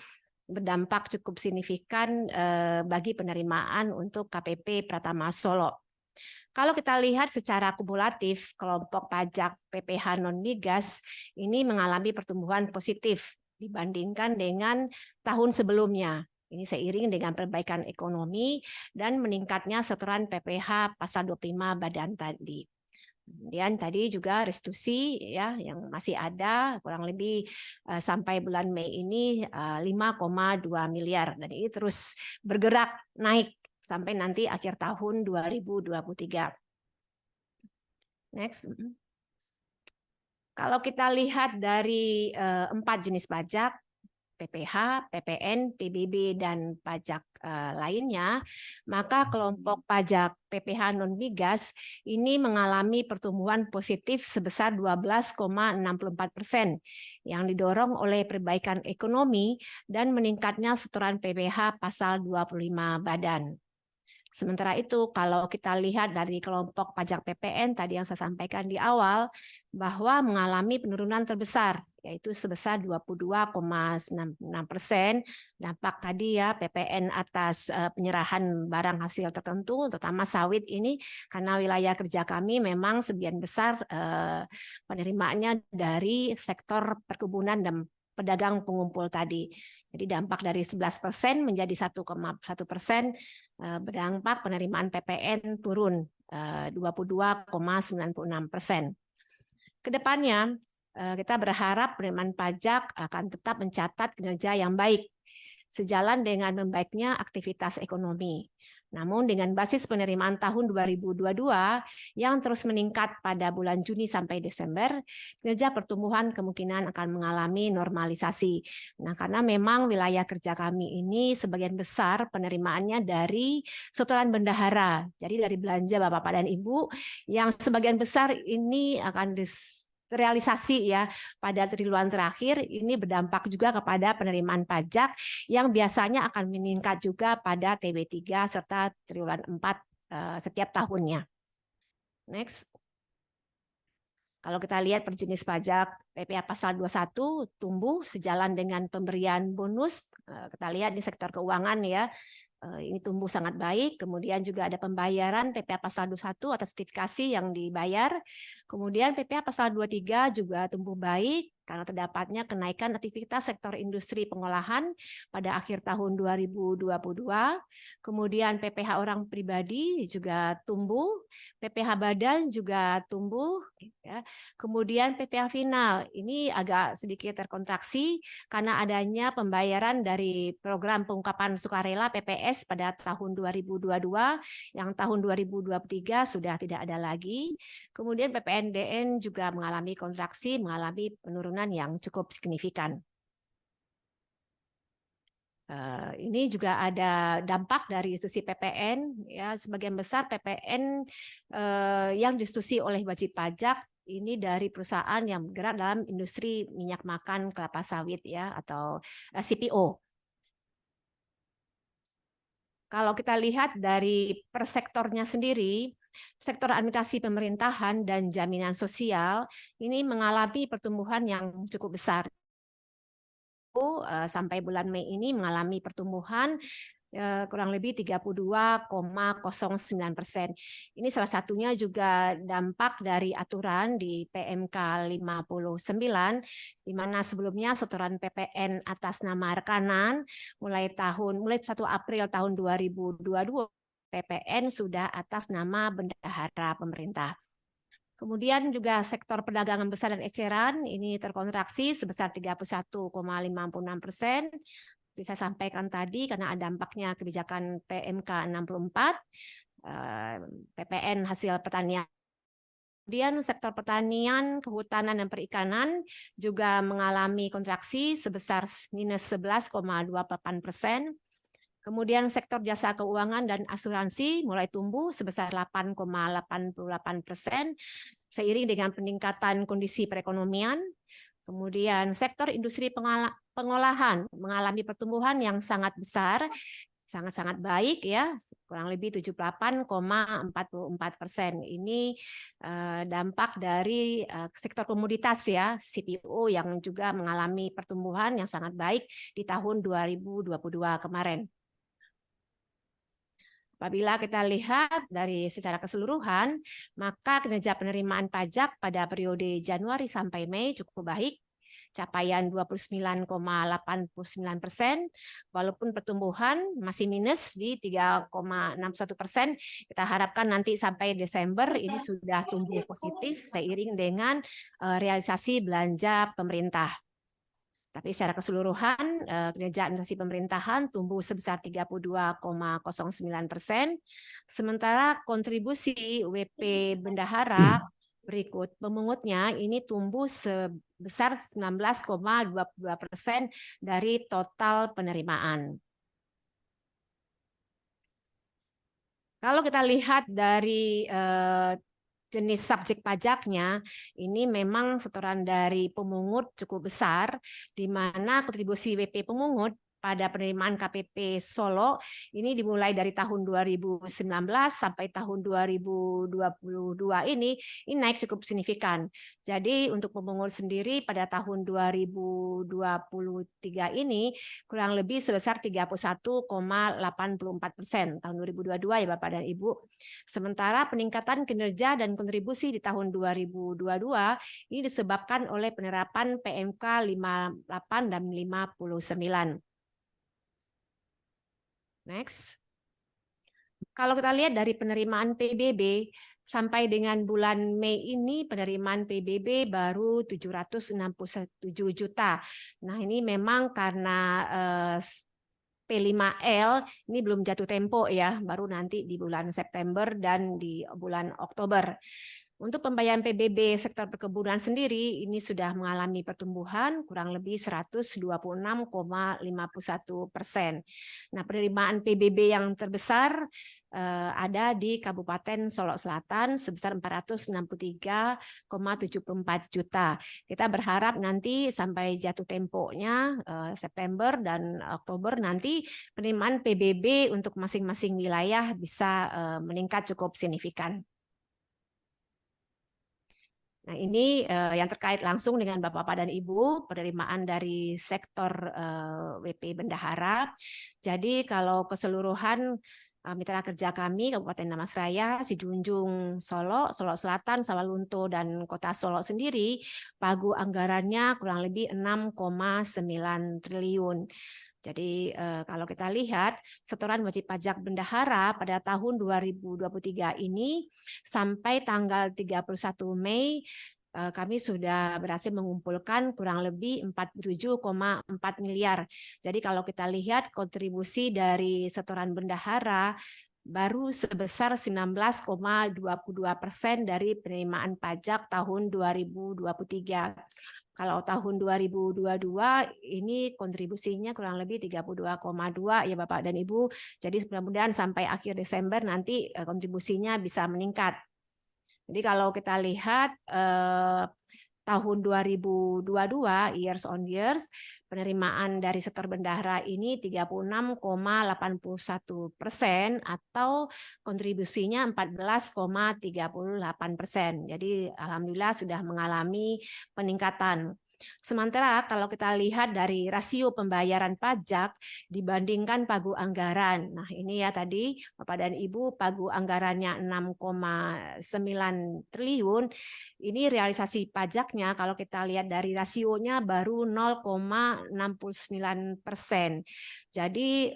berdampak cukup signifikan bagi penerimaan untuk KPP Pratama Solo. Kalau kita lihat secara kumulatif, kelompok pajak PPh non-migas ini mengalami pertumbuhan positif dibandingkan dengan tahun sebelumnya. Ini seiring dengan perbaikan ekonomi dan meningkatnya setoran PPh pasal 25 badan tadi. Kemudian tadi juga restitusi ya yang masih ada kurang lebih sampai bulan Mei ini 5,2 miliar dan ini terus bergerak naik sampai nanti akhir tahun 2023. Next. Kalau kita lihat dari 4 jenis pajak, PPh, PPN, PBB, dan pajak lainnya, maka kelompok pajak PPh non-migas ini mengalami pertumbuhan positif sebesar 12,64% yang didorong oleh perbaikan ekonomi dan meningkatnya setoran PPh pasal 25 badan. Sementara itu, kalau kita lihat dari kelompok pajak PPN tadi yang saya sampaikan di awal, bahwa mengalami penurunan terbesar, yaitu sebesar 22,96%. Dampak tadi ya PPN atas penyerahan barang hasil tertentu, terutama sawit ini, karena wilayah kerja kami memang sebagian besar penerimaannya dari sektor perkebunan dan pedagang pengumpul tadi. Jadi dampak dari 11% menjadi 1,1%, berdampak penerimaan PPN turun 22,96%. Kedepannya, kita berharap penerimaan pajak akan tetap mencatat kinerja yang baik, sejalan dengan membaiknya aktivitas ekonomi. Namun dengan basis penerimaan tahun 2022 yang terus meningkat pada bulan Juni sampai Desember, kinerja pertumbuhan kemungkinan akan mengalami normalisasi. Nah, karena memang wilayah kerja kami ini sebagian besar penerimaannya dari setoran bendahara. Jadi dari belanja Bapak dan Ibu yang sebagian besar ini akan realisasi ya pada triwulan terakhir, ini berdampak juga kepada penerimaan pajak yang biasanya akan meningkat juga pada TW3 serta triwulan 4 setiap tahunnya. Next. Kalau kita lihat per jenis pajak, PPh pasal 21 tumbuh sejalan dengan pemberian bonus. Kita lihat di sektor keuangan ya, ini tumbuh sangat baik. Kemudian juga ada pembayaran PPh pasal 21 atas sertifikasi yang dibayar. Kemudian PPh pasal 23 juga tumbuh baik karena terdapatnya kenaikan aktivitas sektor industri pengolahan pada akhir tahun 2022. Kemudian PPh orang pribadi juga tumbuh, PPh badan juga tumbuh. Kemudian PPh final ini agak sedikit terkontraksi karena adanya pembayaran dari program pengungkapan sukarela PPS pada tahun 2022, yang tahun 2023 sudah tidak ada lagi. Kemudian PPNDN juga mengalami kontraksi, mengalami penurunan yang cukup signifikan. Ini juga ada dampak dari institusi PPN, ya sebagian besar PPN yang diinstitusi oleh wajib pajak ini dari perusahaan yang bergerak dalam industri minyak makan kelapa sawit ya atau CPO. Kalau kita lihat dari per sektornya sendiri, sektor administrasi pemerintahan dan jaminan sosial ini mengalami pertumbuhan yang cukup besar. Sampai bulan Mei ini mengalami pertumbuhan kurang lebih 32,09%. Ini salah satunya juga dampak dari aturan di PMK 59, di mana sebelumnya setoran PPN atas nama rekanan mulai 1 April tahun 2022 PPN sudah atas nama bendahara pemerintah. Kemudian juga sektor perdagangan besar dan eceran ini terkontraksi sebesar 31,56%. Bisa saya sampaikan tadi karena ada dampaknya kebijakan PMK 64, PPN hasil pertanian. Kemudian sektor pertanian, kehutanan, dan perikanan juga mengalami kontraksi sebesar minus 11,28%. Kemudian sektor jasa keuangan dan asuransi mulai tumbuh sebesar 8,88%, seiring dengan peningkatan kondisi perekonomian. Kemudian sektor industri pengolahan mengalami pertumbuhan yang sangat besar, sangat-sangat baik ya, kurang lebih 78,44%. Ini dampak dari sektor komoditas ya, CPO yang juga mengalami pertumbuhan yang sangat baik di tahun 2022 kemarin. Apabila kita lihat dari secara keseluruhan, maka kinerja penerimaan pajak pada periode Januari sampai Mei cukup baik, capaian 29,89%, walaupun pertumbuhan masih minus di 3,61%. Kita harapkan nanti sampai Desember ini sudah tumbuh positif seiring dengan realisasi belanja pemerintah. Tapi secara keseluruhan, kinerja administrasi pemerintahan tumbuh sebesar 32,09%, sementara kontribusi WP bendahara berikut pemungutnya ini tumbuh sebesar 19,22% dari total penerimaan. Kalau kita lihat dari jenis subjek pajaknya, ini memang setoran dari pemungut cukup besar, di mana kontribusi WP pemungut pada penerimaan KPP Solo ini dimulai dari tahun 2019 sampai tahun 2022 ini naik cukup signifikan. Jadi untuk pemungut sendiri pada tahun 2023 ini kurang lebih sebesar 31,84% tahun 2022 ya Bapak dan Ibu. Sementara peningkatan kinerja dan kontribusi di tahun 2022 ini disebabkan oleh penerapan PMK 58 dan 59. Next. Kalau kita lihat dari penerimaan PBB, sampai dengan bulan Mei ini penerimaan PBB baru 767 juta. Nah, ini memang karena P5L ini belum jatuh tempo ya, baru nanti di bulan September dan di bulan Oktober. Untuk pembayaran PBB sektor perkebunan sendiri ini sudah mengalami pertumbuhan kurang lebih 126,51%. Nah, penerimaan PBB yang terbesar ada di Kabupaten Solok Selatan sebesar 463,74 juta. Kita berharap nanti sampai jatuh temponya September dan Oktober nanti penerimaan PBB untuk masing-masing wilayah bisa meningkat cukup signifikan. Nah, ini yang terkait langsung dengan Bapak-Bapak dan Ibu, penerimaan dari sektor WP Bendahara. Jadi kalau keseluruhan mitra kerja kami, Kabupaten Dharmasraya, Sijunjung, Solok, Solok Selatan, Sawalunto, dan Kota Solok sendiri, pagu anggarannya kurang lebih 6,9 triliun. Jadi kalau kita lihat setoran wajib pajak bendahara pada tahun 2023 ini sampai tanggal 31 Mei kami sudah berhasil mengumpulkan kurang lebih 47,4 miliar. Jadi kalau kita lihat kontribusi dari setoran bendahara baru sebesar 19,22% dari penerimaan pajak tahun 2023. Kalau tahun 2022 ini kontribusinya kurang lebih 32,2 ya Bapak dan Ibu. Jadi mudah-mudahan sampai akhir Desember nanti kontribusinya bisa meningkat. Jadi kalau kita lihat tahun 2022 years on years penerimaan dari sektor bendahara ini 36,81% atau kontribusinya 14,38%. Jadi alhamdulillah sudah mengalami peningkatan. Sementara kalau kita lihat dari rasio pembayaran pajak dibandingkan pagu anggaran. Nah, ini ya tadi Bapak dan Ibu pagu anggarannya 6,9 triliun. Ini realisasi pajaknya kalau kita lihat dari rasionya baru 0,69%. Jadi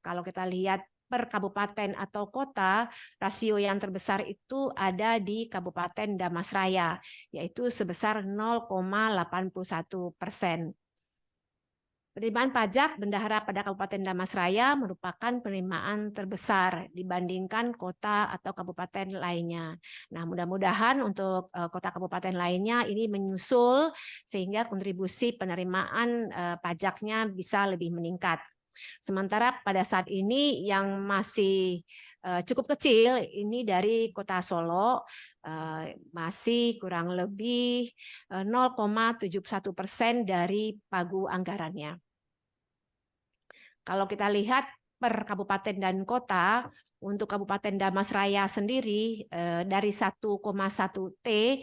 kalau kita lihat per kabupaten atau kota, rasio yang terbesar itu ada di Kabupaten Dharmasraya, yaitu sebesar 0,81%. Penerimaan pajak bendahara pada Kabupaten Dharmasraya merupakan penerimaan terbesar dibandingkan kota atau kabupaten lainnya. Nah, mudah-mudahan untuk kota kabupaten lainnya ini menyusul sehingga kontribusi penerimaan pajaknya bisa lebih meningkat. Sementara pada saat ini yang masih cukup kecil ini dari Kota Solo masih kurang lebih 0,71% dari pagu anggarannya. Kalau kita lihat per kabupaten dan kota, untuk Kabupaten Dharmasraya sendiri dari 1,1 T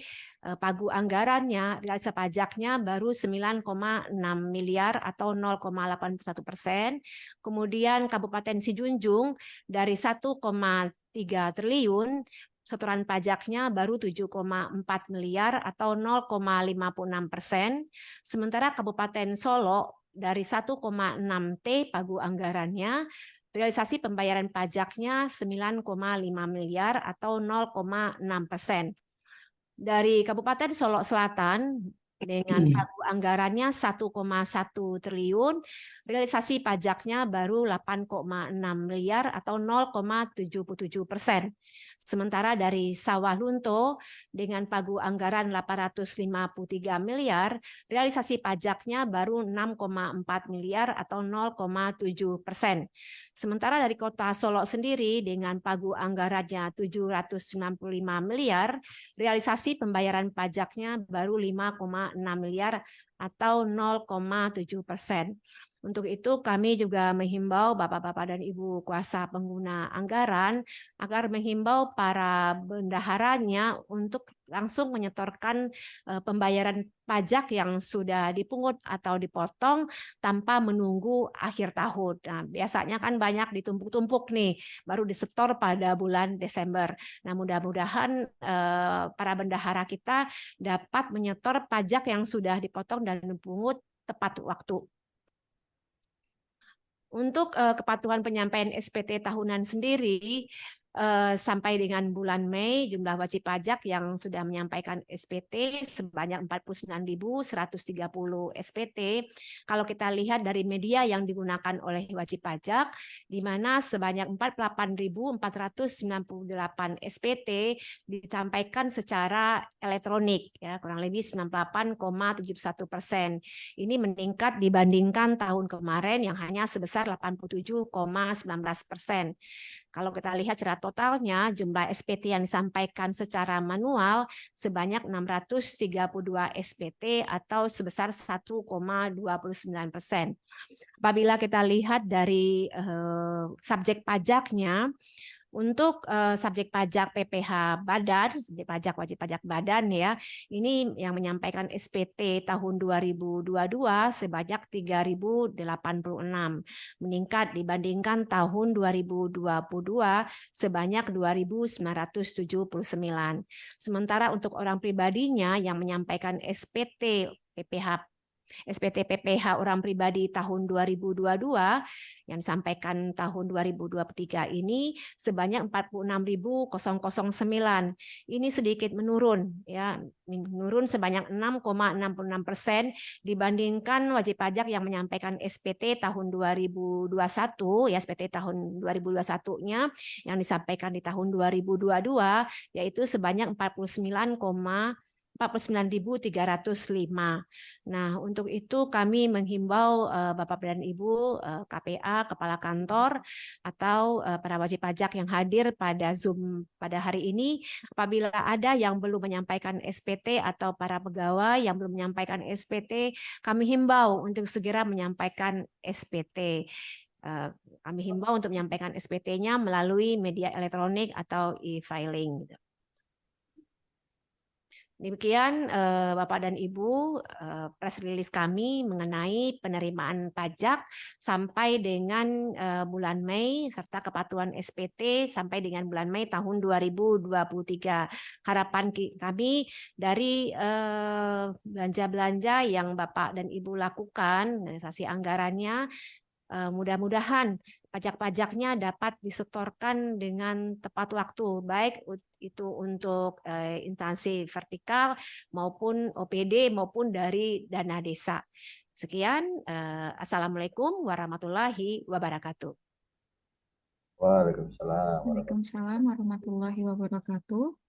pagu anggarannya, realisasi pajaknya baru 9,6 miliar atau 0,81%. Kemudian Kabupaten Sijunjung dari 1,3 triliun, setoran pajaknya baru 7,4 miliar atau 0,56%. Sementara Kabupaten Solok dari 1,6 T pagu anggarannya, realisasi pembayaran pajaknya 9,5 miliar atau 0,6%. Dari Kabupaten Solok Selatan dengan pagu anggarannya 1,1 triliun, realisasi pajaknya baru 8,6 miliar atau 0,77%. Sementara dari Sawalunto dengan pagu anggaran 853 miliar, realisasi pajaknya baru 6,4 miliar atau 0,7%. Sementara dari Kota Solok sendiri dengan pagu anggarannya 795 miliar, realisasi pembayaran pajaknya baru 5,6 miliar atau 0,7%. Untuk itu kami juga menghimbau Bapak-Bapak dan Ibu kuasa pengguna anggaran agar menghimbau para bendaharanya untuk langsung menyetorkan pembayaran pajak yang sudah dipungut atau dipotong tanpa menunggu akhir tahun. Nah, biasanya kan banyak ditumpuk-tumpuk nih, baru disetor pada bulan Desember. Nah, mudah-mudahan para bendahara kita dapat menyetor pajak yang sudah dipotong dan dipungut tepat waktu. Untuk kepatuhan penyampaian SPT tahunan sendiri, sampai dengan bulan Mei, jumlah wajib pajak yang sudah menyampaikan SPT sebanyak 49.130 SPT. Kalau kita lihat dari media yang digunakan oleh wajib pajak, di mana sebanyak 48.498 SPT disampaikan secara elektronik, ya, kurang lebih 98,71%. Ini meningkat dibandingkan tahun kemarin yang hanya sebesar 87,19%. Kalau kita lihat secara totalnya, jumlah SPT yang disampaikan secara manual sebanyak 632 SPT atau sebesar 1,29%. Apabila kita lihat dari subjek pajaknya, untuk subjek pajak PPH badan, subjek pajak wajib pajak badan ya, ini yang menyampaikan SPT tahun 2022 sebanyak 3.086, meningkat dibandingkan tahun 2022 sebanyak 2.979. Sementara untuk orang pribadinya yang menyampaikan SPT PPH orang pribadi tahun 2022 yang disampaikan tahun 2023 ini sebanyak 46.009. Ini sedikit menurun, ya, menurun sebanyak 6,66% dibandingkan wajib pajak yang menyampaikan SPT tahun 2021, ya, SPT tahun 2021-nya yang disampaikan di tahun 2022 yaitu sebanyak 49.305. Nah, untuk itu kami menghimbau Bapak dan Ibu KPA, Kepala Kantor, atau para wajib pajak yang hadir pada Zoom pada hari ini, apabila ada yang belum menyampaikan SPT atau para pegawai yang belum menyampaikan SPT, kami himbau untuk segera menyampaikan SPT. Kami himbau untuk menyampaikan SPT-nya melalui media elektronik atau e-filing. Demikian Bapak dan Ibu, press release kami mengenai penerimaan pajak sampai dengan bulan Mei serta kepatuhan SPT sampai dengan bulan Mei tahun 2023. Harapan kami dari belanja-belanja yang Bapak dan Ibu lakukan, realisasi anggarannya, mudah-mudahan pajak-pajaknya dapat disetorkan dengan tepat waktu, baik itu untuk instansi vertikal maupun OPD maupun dari dana desa. Sekian, Assalamualaikum warahmatullahi wabarakatuh. Waalaikumsalam. Waalaikumsalam warahmatullahi wabarakatuh.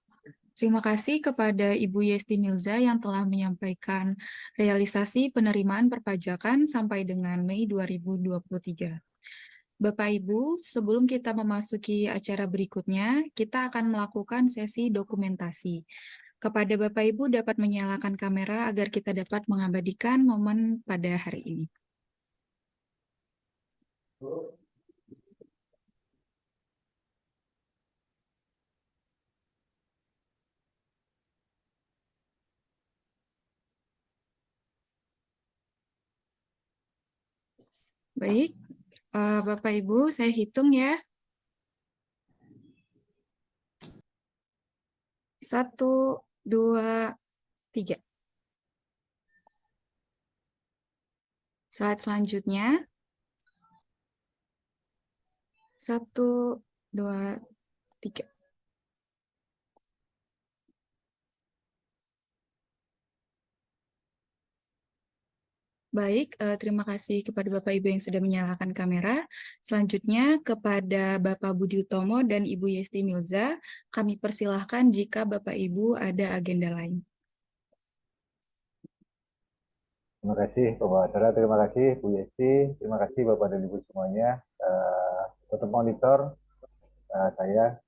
Terima kasih kepada Ibu Yesti Milza yang telah menyampaikan realisasi penerimaan perpajakan sampai dengan Mei 2023. Bapak Ibu, sebelum kita memasuki acara berikutnya, kita akan melakukan sesi dokumentasi. Kepada Bapak Ibu dapat menyalakan kamera agar kita dapat mengabadikan momen pada hari ini. Baik, Bapak Ibu, saya hitung ya. 1, 2, 3. Slide selanjutnya. 1, 2, 3. Baik, terima kasih kepada Bapak Ibu yang sudah menyalakan kamera. Selanjutnya kepada Bapak Budi Utomo dan Ibu Yesti Milza, kami persilahkan jika Bapak Ibu ada agenda lain. Terima kasih Pembawa, terima kasih Bu Yesti, terima kasih Bapak dan Ibu semuanya. Untuk monitor saya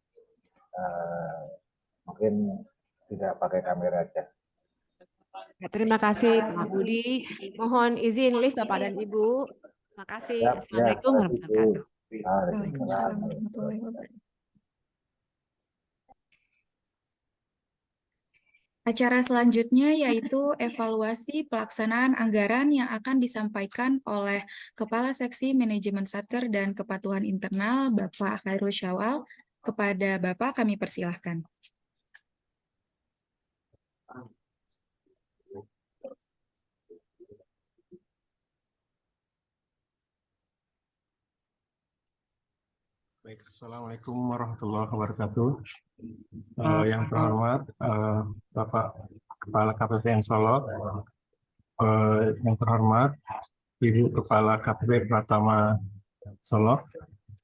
mungkin tidak pakai kamera aja. Terima kasih Pak Budi. Mohon izin lift Bapak dan Ibu. Terima kasih. Assalamualaikum warahmatullahi wabarakatuh. Waalaikumsalam warahmatullahi wabarakatuh. Acara selanjutnya yaitu evaluasi pelaksanaan anggaran yang akan disampaikan oleh Kepala Seksi Manajemen Satker dan Kepatuhan Internal, Bapak Khairul Syawal. Kepada Bapak kami persilahkan. Baik, Assalamualaikum warahmatullahi wabarakatuh. Yang terhormat Bapak Kepala KPPN Solok, yang terhormat Ibu Kepala KPP Pratama Solok,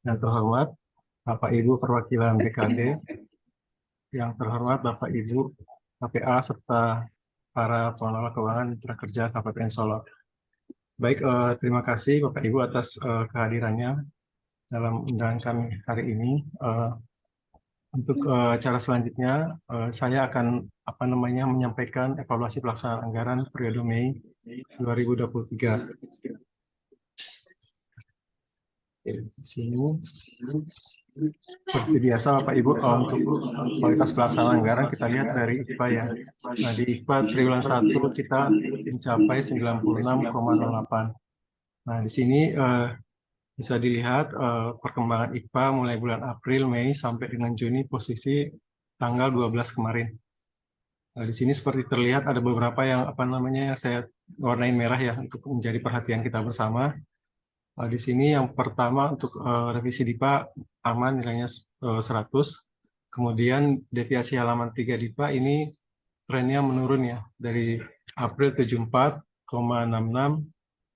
yang terhormat Bapak Ibu perwakilan BKD, yang terhormat Bapak Ibu KPA serta para pengelola keuangan mitra kerja KPPN Solok. Baik, terima kasih Bapak Ibu atas kehadirannya dalam undangan kami hari ini. Untuk cara selanjutnya, saya akan menyampaikan evaluasi pelaksanaan anggaran periode Mei 2023. Di sini, seperti biasa Bapak Ibu, untuk kualitas pelaksanaan anggaran kita lihat dari IKPA ya. Nah, di IKPA triwulan 1 kita mencapai 96,08. Nah, di sini bisa dilihat perkembangan IKPA mulai bulan April, Mei, sampai dengan Juni posisi tanggal 12 kemarin. Nah, di sini seperti terlihat ada beberapa yang saya warnain merah ya untuk menjadi perhatian kita bersama. Di sini yang pertama untuk revisi DIPA aman nilainya 100. Kemudian deviasi halaman 3 DIPA ini trennya menurun ya, dari April 74,66,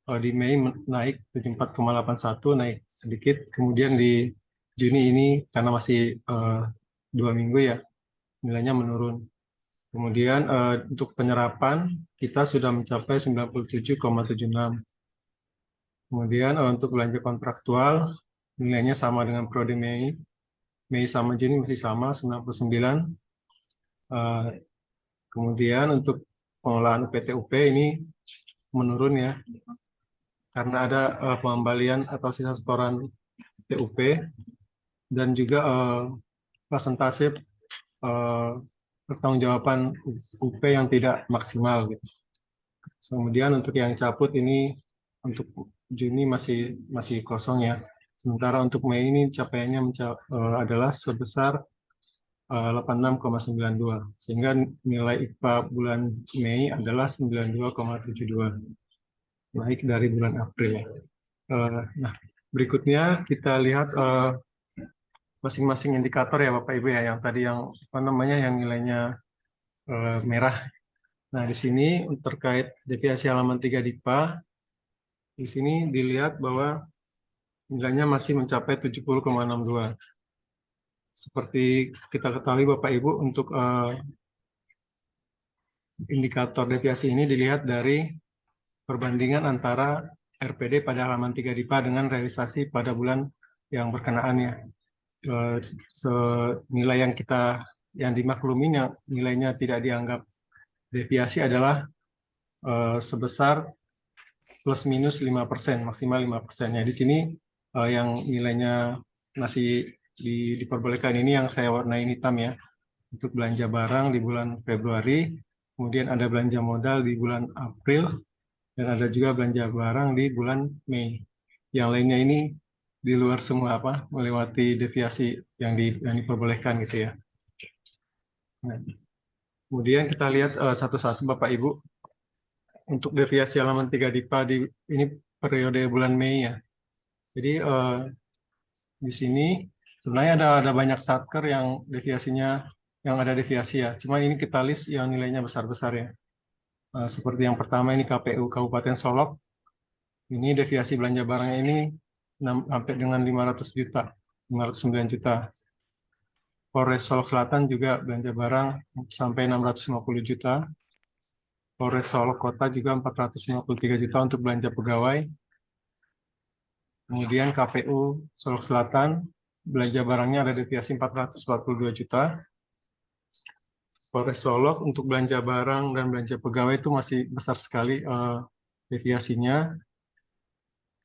di Mei naik 74,81, naik sedikit. Kemudian di Juni ini karena masih 2 minggu ya, nilainya menurun. Kemudian untuk penyerapan kita sudah mencapai 97,76. Kemudian untuk belanja kontraktual nilainya sama dengan periode Mei. Mei sama Juni masih sama 99. Kemudian untuk pengelolaan UPT-UP ini menurun ya, karena ada pengembalian atau sisa setoran TUP dan juga persentase pertanggungjawaban UP yang tidak maksimal gitu. Kemudian untuk yang cabut ini untuk Juni masih kosong ya. Sementara untuk Mei ini capaiannya adalah sebesar 86,92, sehingga nilai IKPA bulan Mei adalah 92,72, naik dari bulan April ya. Nah, berikutnya kita lihat masing-masing indikator ya Bapak Ibu ya, yang tadi yang nilainya merah. Nah, di sini terkait deviasi halaman 3 DIPA, di sini dilihat bahwa nilainya masih mencapai 70,62. Seperti kita ketahui Bapak Ibu, untuk indikator deviasi ini dilihat dari perbandingan antara RPD pada halaman 3 DIPA dengan realisasi pada bulan yang berkenaan ya. Nilai yang dimaklumi yang nilainya tidak dianggap deviasi adalah sebesar plus minus 5%, maksimal 5%. Ya, di sini yang nilainya masih diperbolehkan ini yang saya warnain hitam ya, untuk belanja barang di bulan Februari, kemudian ada belanja modal di bulan April, dan ada juga belanja barang di bulan Mei. Yang lainnya ini di luar semua melewati deviasi yang diperbolehkan gitu ya. Nah, kemudian kita lihat satu-satu Bapak Ibu. Untuk deviasi halaman 3 DIPA ini periode bulan Mei ya. Jadi di sini sebenarnya ada banyak satker yang deviasinya yang ada deviasi ya. Cuma ini kita list yang nilainya besar-besar ya. Seperti yang pertama ini KPU Kabupaten Solok. Ini deviasi belanja barangnya ini sampai dengan 500 juta, 509 juta. Polres Solok Selatan juga belanja barang sampai 650 juta. Polres Solok Kota juga 453 juta untuk belanja pegawai. Kemudian KPU Solok Selatan, belanja barangnya ada deviasi 442 juta. Polres Solok untuk belanja barang dan belanja pegawai itu masih besar sekali deviasinya.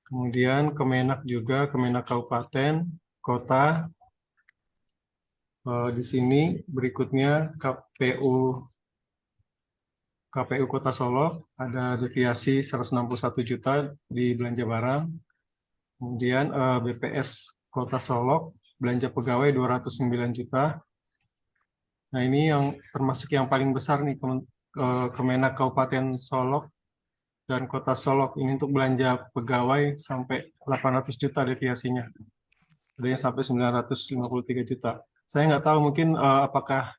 Kemudian Kemenak juga, Kemenak Kabupaten, Kota. Di sini berikutnya KPU Kota Solok ada deviasi 161 juta di belanja barang. Kemudian BPS Kota Solok belanja pegawai 209 juta. Nah, ini yang termasuk yang paling besar nih, Kemenak Kabupaten Solok dan Kota Solok ini untuk belanja pegawai sampai 800 juta deviasinya. ada yang sampai 953 juta. Saya nggak tahu mungkin apakah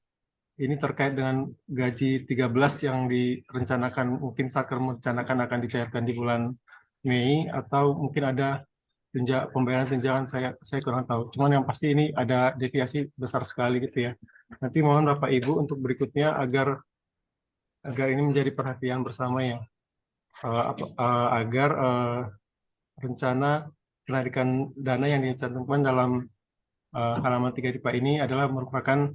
ini terkait dengan gaji 13 yang direncanakan, mungkin Satker merencanakan akan dicairkan di bulan Mei, atau mungkin ada pembayaran tunjangan, saya kurang tahu. Cuman yang pasti ini ada deviasi besar sekali gitu ya. Nanti mohon Bapak Ibu untuk berikutnya agar ini menjadi perhatian bersama ya, agar rencana penarikan dana yang dicantumkan dalam halaman 3 DIPA ini adalah merupakan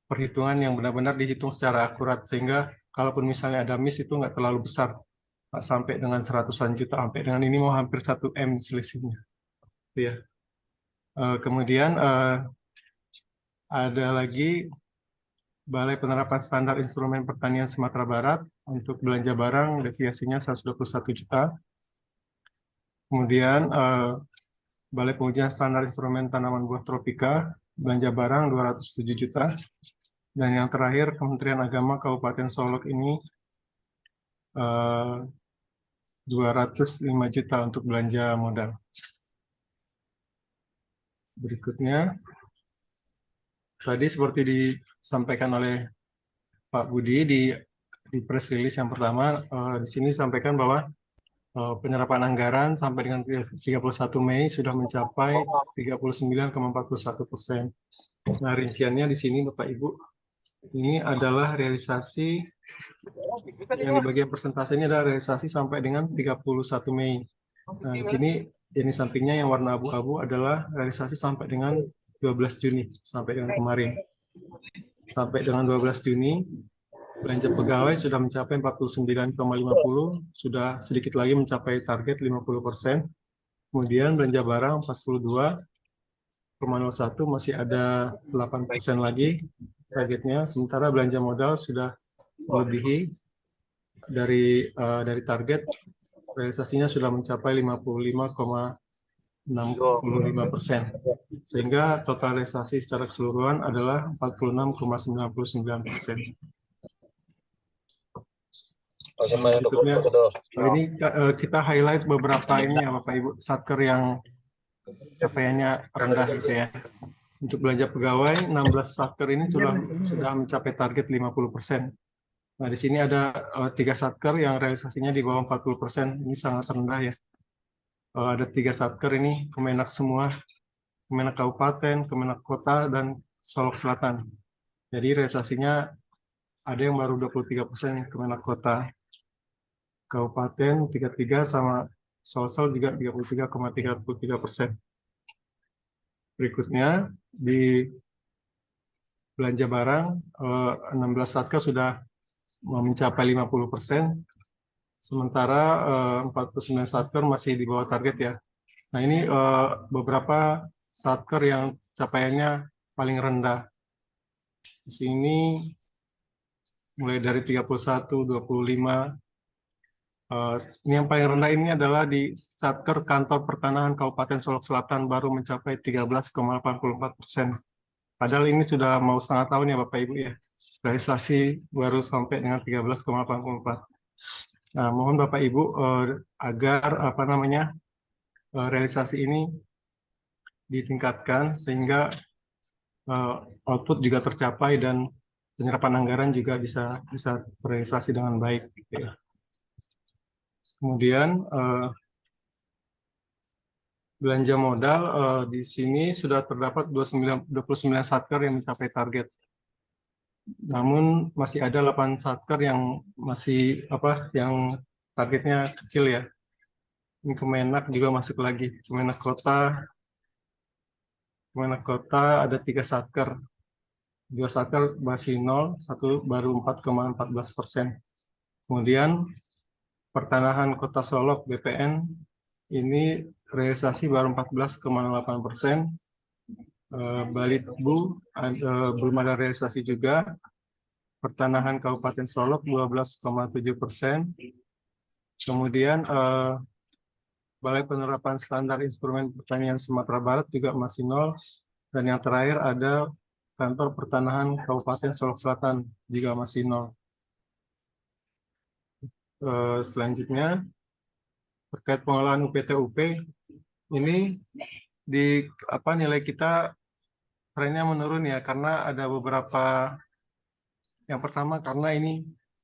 perhitungan yang benar-benar dihitung secara akurat, sehingga kalaupun misalnya ada miss itu nggak terlalu besar, nggak sampai dengan seratusan juta, sampai dengan ini mau hampir 1 M selisihnya. Ya. Kemudian ada lagi Balai Penerapan Standar Instrumen Pertanian Sumatera Barat untuk belanja barang deviasinya 121 juta. Kemudian Balai Pengujian Standar Instrumen Tanaman Buah Tropika belanja barang 207 juta. Dan yang terakhir Kementerian Agama Kabupaten Solok ini 205 juta untuk belanja modal. Berikutnya, tadi seperti disampaikan oleh Pak Budi di press release yang pertama, di sini disampaikan bahwa penyerapan anggaran sampai dengan 31 Mei sudah mencapai 39,41%. Nah, rinciannya di sini Bapak Ibu, ini adalah realisasi yang di bagian persentase ini adalah realisasi sampai dengan 31 Mei. Nah, di sini ini sampingnya yang warna abu-abu adalah realisasi sampai dengan 12 Juni, sampai dengan kemarin. Sampai dengan 12 Juni, belanja pegawai sudah mencapai 49,50, sudah sedikit lagi mencapai target 50%. Kemudian belanja barang 42,01, masih ada 8% lagi targetnya. Sementara belanja modal sudah melebihi dari target, realisasinya sudah mencapai 55,65%, sehingga total realisasi secara keseluruhan adalah 46,99%. Berikutnya, ini kita highlight beberapa ini ya Bapak Ibu, satker yang capaiannya rendah gitu ya. Untuk belanja pegawai, 16 satker ini sudah mencapai target 50%. Nah, di sini ada 3 satker yang realisasinya di bawah 40%. Ini sangat rendah ya. Ada 3 satker ini Kemenak semua, Kemenak Kabupaten, Kemenak Kota, dan Solok Selatan. Jadi realisasinya ada yang baru 23%, Kemenak Kota. Kabupaten 33 sama Solsel juga 33,33%. Berikutnya di belanja barang, 16 satker sudah mencapai 50%, sementara 49 satker masih di bawah target ya. Nah, ini beberapa satker yang capaiannya paling rendah. Di sini mulai dari 31, 25. Ini yang paling rendah ini adalah di Satker Kantor Pertanahan Kabupaten Solok Selatan, baru mencapai 13,84%. Padahal ini sudah mau setengah tahun ya Bapak Ibu ya. Realisasi baru sampai dengan 13,84. Nah, mohon Bapak Ibu agar realisasi ini ditingkatkan sehingga output juga tercapai dan penyerapan anggaran juga bisa terrealisasi dengan baik gitu ya. Kemudian belanja modal di sini sudah terdapat 29 satker yang mencapai target. Namun masih ada 8 satker yang masih yang targetnya kecil ya. Ini Kemenak juga masuk lagi. Kemenak Kota ada 3 satker. 2 satker masih 0, 1 baru 4,14%. Kemudian Pertanahan Kota Solok BPN ini realisasi baru 14,8%. Balitbu belum ada realisasi juga. Pertanahan Kabupaten Solok 12,7%. Kemudian Balai Penerapan Standar Instrumen Pertanian Sumatera Barat juga masih 0. Dan yang terakhir ada Kantor Pertanahan Kabupaten Solok Selatan juga masih 0. Selanjutnya terkait pengolahan UPT-UP, ini di apa nilai kita trennya menurun ya karena ada beberapa. Yang pertama karena ini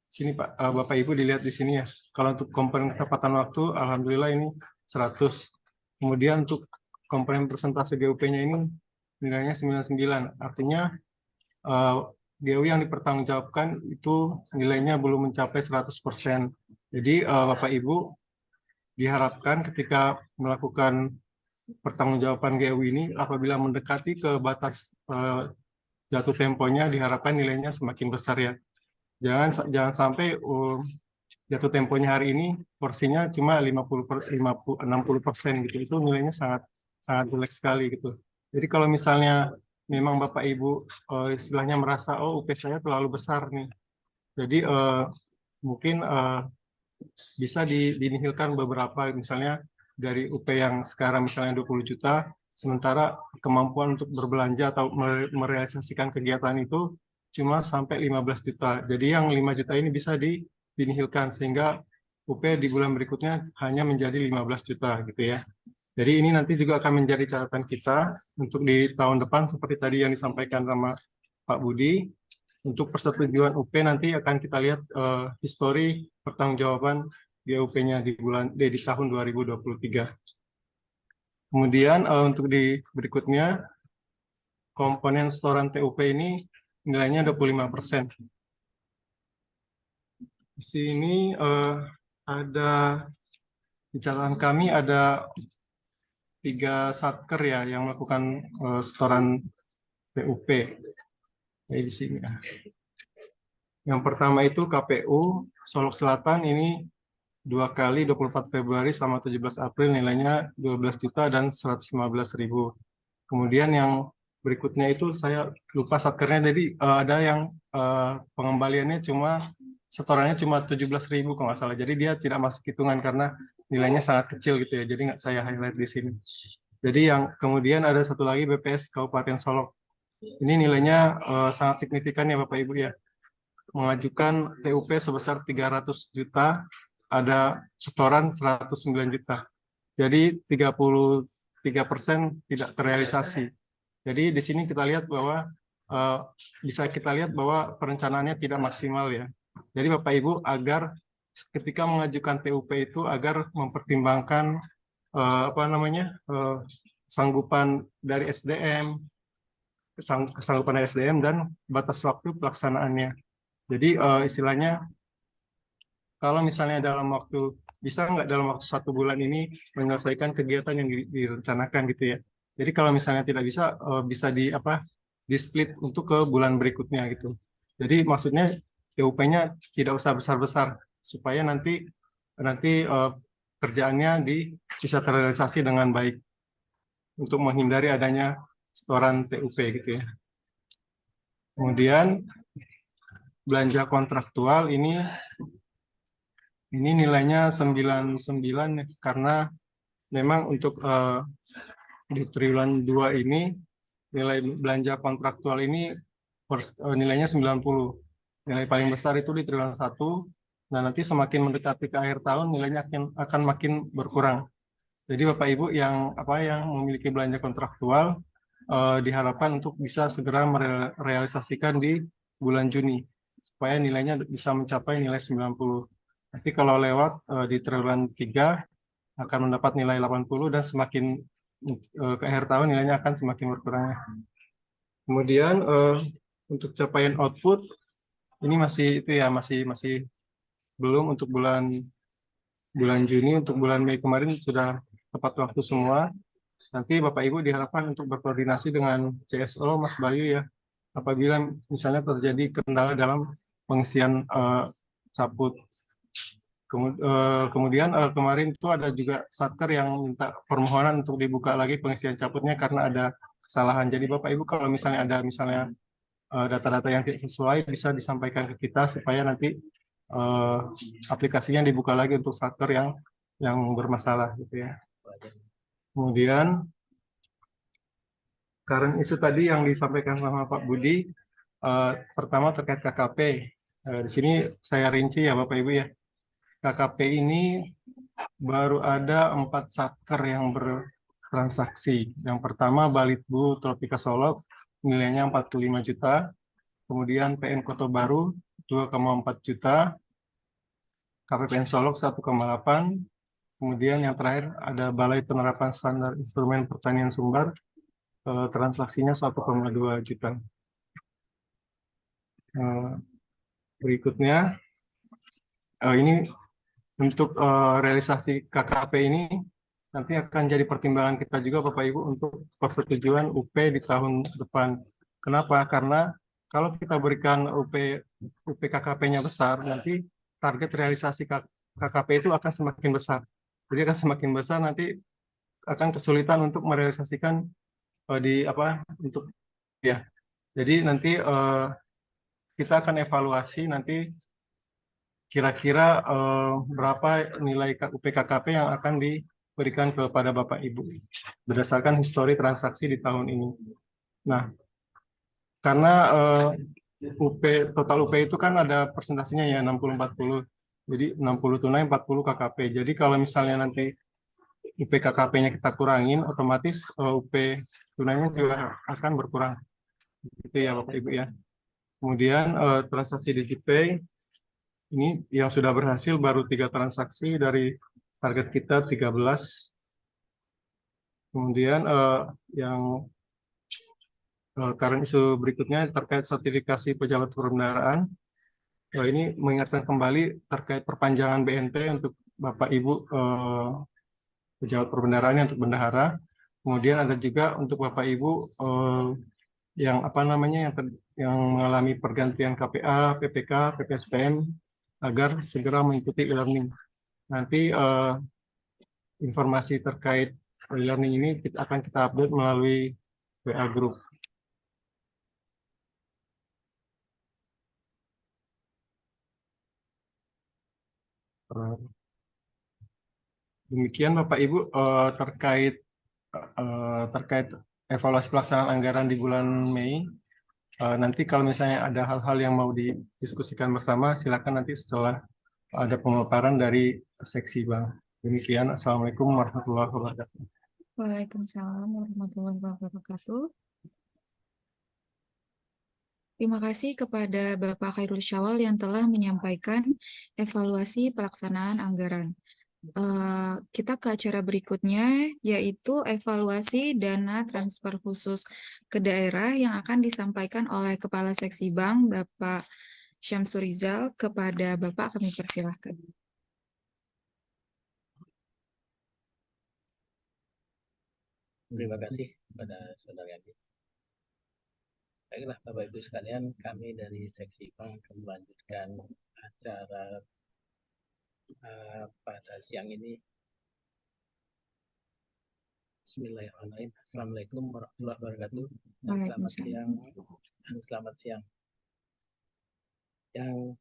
sini Pak, Bapak Ibu dilihat di sini ya. Kalau untuk komponen ketepatan waktu, alhamdulillah ini 100. Kemudian untuk komponen persentase GUP-nya ini nilainya 99. Artinya GU yang dipertanggungjawabkan itu nilainya belum mencapai 100%. Jadi Bapak Ibu diharapkan ketika melakukan pertanggungjawaban GU ini apabila mendekati ke batas jatuh temponya diharapkan nilainya semakin besar ya. Jangan sampai jatuh temponya hari ini porsinya cuma 60% gitu. Itu nilainya sangat jelek sekali gitu. Jadi kalau misalnya memang Bapak Ibu istilahnya merasa UP saya terlalu besar nih. Jadi mungkin bisa dinihilkan beberapa misalnya dari UP yang sekarang misalnya 20 juta sementara kemampuan untuk berbelanja atau merealisasikan kegiatan itu cuma sampai 15 juta. Jadi yang 5 juta ini bisa dinihilkan sehingga UP di bulan berikutnya hanya menjadi 15 juta gitu ya. Jadi ini nanti juga akan menjadi catatan kita untuk di tahun depan seperti tadi yang disampaikan sama Pak Budi. Untuk persetujuan UP nanti akan kita lihat histori pertanggungjawaban GUP-nya di tahun 2023. Kemudian untuk di berikutnya, komponen setoran TUP ini nilainya 25%. Di sini ada, di catatan kami ada 3 satker ya yang melakukan setoran TUP. Di sini. Yang pertama itu KPU Solok Selatan ini 2 kali 24 Februari sama 17 April nilainya 12 juta dan 115.000. Kemudian yang berikutnya itu saya lupa satkernya, jadi ada yang pengembaliannya setorannya cuma 17.000 kalau nggak salah. Jadi dia tidak masuk hitungan karena nilainya sangat kecil gitu ya. Jadi nggak saya highlight di sini. Jadi yang kemudian ada satu lagi BPS Kabupaten Solok. Ini nilainya sangat signifikan ya Bapak Ibu ya. Mengajukan TUP sebesar 300 juta, ada setoran 109 juta. Jadi 33% tidak terrealisasi. Jadi di sini kita lihat bahwa bisa kita lihat bahwa perencanaannya tidak maksimal ya. Jadi Bapak Ibu agar ketika mengajukan TUP itu agar mempertimbangkan sanggupan dari SDM, kesanggupan dari SDM dan batas waktu pelaksanaannya. Jadi istilahnya kalau misalnya bisa nggak dalam waktu 1 bulan ini menyelesaikan kegiatan yang direncanakan gitu ya. Jadi kalau misalnya tidak bisa, bisa di-split untuk ke bulan berikutnya gitu. Jadi maksudnya TUP-nya tidak usah besar-besar supaya nanti kerjaannya bisa terrealisasi dengan baik untuk menghindari adanya setoran TUP gitu ya. Kemudian belanja kontraktual ini nilainya 99 karena memang untuk di triwulan 2 ini nilai belanja kontraktual ini nilainya 90. Nilai paling besar itu di triwulan 1. Nah, nanti semakin mendekati ke akhir tahun nilainya akan makin berkurang. Jadi Bapak Ibu yang memiliki belanja kontraktual diharapkan untuk bisa segera merealisasikan di bulan Juni supaya nilainya bisa mencapai nilai 90. Tapi kalau lewat di triwulan 3 akan mendapat nilai 80 dan semakin ke akhir tahun nilainya akan semakin berkurang. Kemudian untuk capaian output ini masih belum untuk bulan Juni, untuk bulan Mei kemarin sudah tepat waktu semua. Nanti Bapak Ibu diharapkan untuk berkoordinasi dengan CSO Mas Bayu ya. Apabila misalnya terjadi kendala dalam pengisian caput. Kemudian kemarin itu ada juga satker yang minta permohonan untuk dibuka lagi pengisian caputnya karena ada kesalahan. Jadi Bapak Ibu kalau misalnya ada data-data yang tidak sesuai bisa disampaikan ke kita supaya nanti aplikasinya dibuka lagi untuk satker yang bermasalah gitu ya. Kemudian current isu tadi yang disampaikan sama Pak Budi, pertama terkait KKP. Di sini saya rinci ya Bapak Ibu ya. KKP ini baru ada 4 satker yang transaksi. Yang pertama Balitbu Tropika Solok nilainya 45 juta, kemudian PN Kota Baru 2,4 juta, KPPN Solok 1,8, kemudian yang terakhir ada Balai Penerapan Standar Instrumen Pertanian Sumbar, transaksinya 1,2 juta. Berikutnya, ini untuk realisasi KKP ini nanti akan jadi pertimbangan kita juga Bapak Ibu untuk persetujuan UP di tahun depan. Kenapa? Karena kalau kita berikan UP KKP-nya besar, nanti target realisasi KKP itu akan semakin besar. Jadi akan semakin besar, nanti akan kesulitan untuk merealisasikan untuk ya. Jadi nanti kita akan evaluasi nanti kira-kira berapa nilai UP KKP yang akan diberikan kepada Bapak Ibu berdasarkan histori transaksi di tahun ini. Nah, karena total UP itu kan ada persentasenya ya 60-40. Jadi 60 tunai, 40 KKP. Jadi kalau misalnya nanti UP KKP-nya kita kurangin, otomatis UP tunainya juga akan berkurang. Gitu ya Bapak Ibu ya. Kemudian transaksi DigiPay ini yang sudah berhasil baru 3 transaksi dari target kita 13. Kemudian yang current isu berikutnya terkait sertifikasi pejabat perbendaharaan. Ini mengingatkan kembali terkait perpanjangan BNP untuk Bapak Ibu pejabat perbendaharaan untuk bendahara. Kemudian ada juga untuk Bapak Ibu yang yang mengalami pergantian KPA, PPK, PPSPM agar segera mengikuti e-learning. Nanti informasi terkait e-learning ini akan kita update melalui WA Group. Demikian Bapak Ibu terkait evaluasi pelaksanaan anggaran di bulan Mei. Nanti kalau misalnya ada hal-hal yang mau didiskusikan bersama, silakan nanti setelah ada pemaparan dari seksi Bank. Demikian, Assalamualaikum warahmatullahi wabarakatuh. Waalaikumsalam warahmatullahi wabarakatuh. Terima kasih kepada Bapak Khairul Syawal yang telah menyampaikan evaluasi pelaksanaan anggaran. Kita ke acara berikutnya, yaitu evaluasi dana transfer khusus ke daerah yang akan disampaikan oleh Kepala Seksi Bank, Bapak Syamsur Rizal. Kepada Bapak kami persilahkan. Terima kasih kepada Saudara Adi. Baiklah Bapak Ibu sekalian, kami dari Seksi Bank akan melanjutkan acara pada siang ini. Bismillahirrahmanirrahim. Assalamualaikum warahmatullahi wabarakatuh. Dan selamat siang. Selamat siang. Yang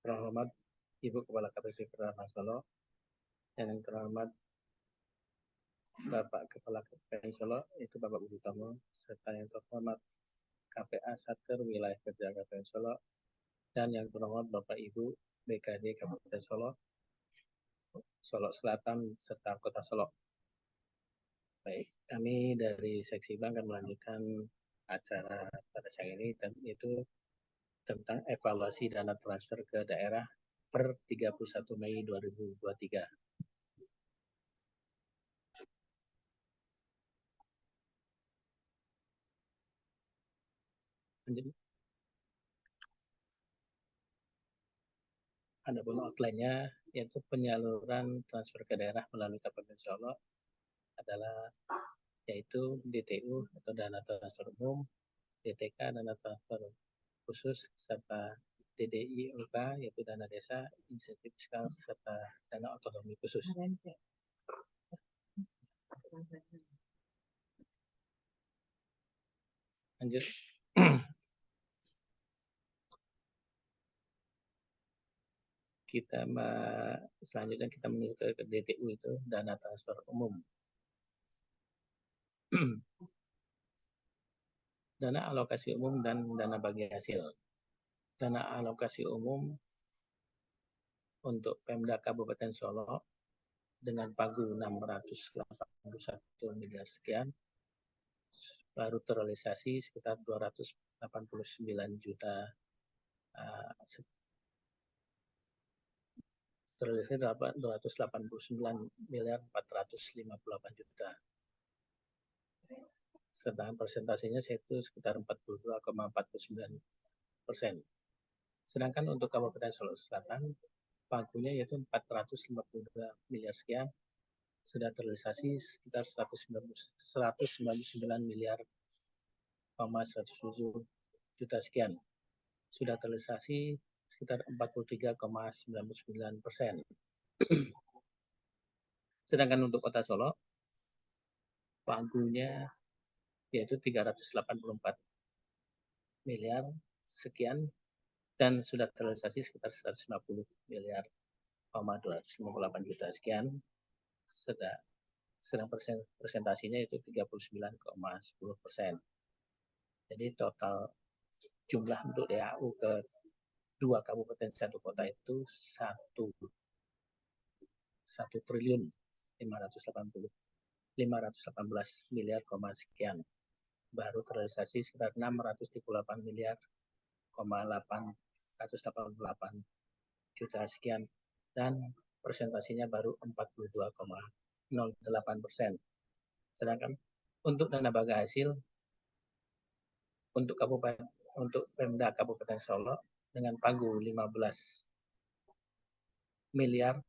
terhormat Ibu Kepala KPP Pradama Solo, dan yang terhormat Bapak Kepala KPP Solo, itu Bapak Budi Utomo, serta yang terhormat KPA Satker Wilayah Kerja KPN Solo, dan yang terhormat Bapak Ibu BKD Kabupaten Solo, Solo Selatan, serta Kota Solo. Baik, kami dari Seksi Bank akan melanjutkan acara pada siang ini, dan itu tentang evaluasi dana transfer ke daerah per 31 Mei 2023. Ada pun outline-nya, yaitu penyaluran transfer ke daerah melalui Kabupaten Solo adalah yaitu DTU atau dana transfer umum, DTK dana transfer khusus, serta DDI UK yaitu dana desa, insentif fiskal, serta dana otonomi khusus. Lanjut. Selanjutnya kita menuju ke DTU, itu dana transfer umum. Dana alokasi umum dan dana bagi hasil. Dana alokasi umum untuk Pemda Kabupaten Solo dengan pagu 681 miliar sekian, baru terrealisasi sekitar 289 juta, terrealisasi 289 miliar 458 juta. Sedangkan persentasenya yaitu sekitar 42,49%. Sedangkan untuk Kabupaten Solo Selatan, pagunya yaitu 452 miliar sekian, sudah terrealisasi sekitar 199 miliar 107 juta sekian. Sudah terrealisasi sekitar 43,99%. Sedangkan untuk Kota Solo, pagunya yaitu 384 miliar sekian dan sudah terrealisasi sekitar 150 miliar 258 juta sekian. Sedang presentasinya itu 39,10%. Jadi total jumlah untuk DAU ke 2 kabupaten 1 kota itu 1 triliun 518 miliar sekian. Baru terrealisasi sekitar 638 miliar 888 juta sekian dan presentasinya baru 42,08%. Sedangkan untuk dana bagi hasil untuk Pemda Kabupaten Solo dengan pagu 15 miliar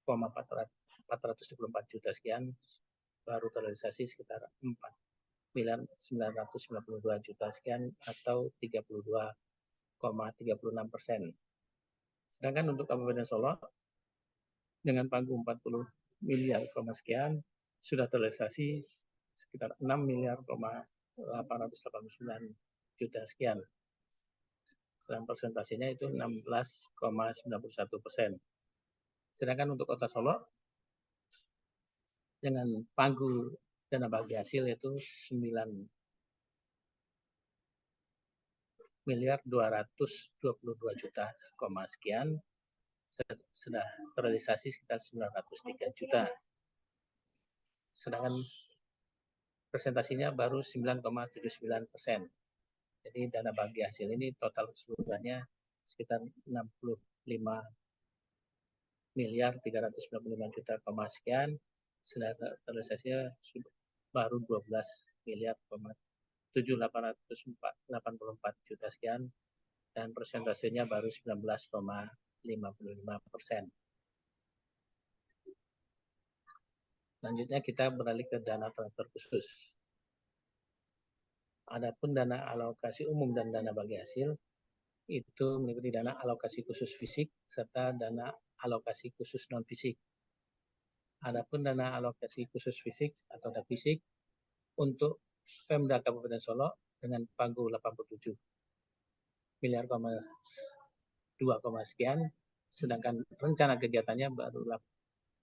424 juta sekian, baru terrealisasi sekitar 4 miliar 992 juta sekian atau 32,36%. Sedangkan untuk Kabupaten Solo dengan pagu 40 miliar sekian sudah terrealisasi sekitar 6 miliar 889 juta sekian. Dan presentasinya itu 16,91%. Sedangkan untuk Kota Solo dengan pagu dana bagi hasil yaitu 9 miliar 222 juta sekian, sudah terrealisasi sekitar 903 juta. Sedangkan presentasinya baru 9,79%. Jadi dana bagi hasil ini total keseluruhannya sekitar 65 miliar 395 juta sekian, sedangkan terrealisasinya baru 12 miliar 7.884 juta sekian dan persentasenya baru 19,55%. Selanjutnya kita beralih ke dana transfer khusus. Adapun dana alokasi umum dan dana bagi hasil itu meliputi dana alokasi khusus fisik serta dana alokasi khusus non fisik. Adapun dana alokasi khusus fisik atau dana fisik untuk Pemda Kabupaten Solo dengan pagu 87 miliar 2, sekian, sedangkan rencana kegiatannya baru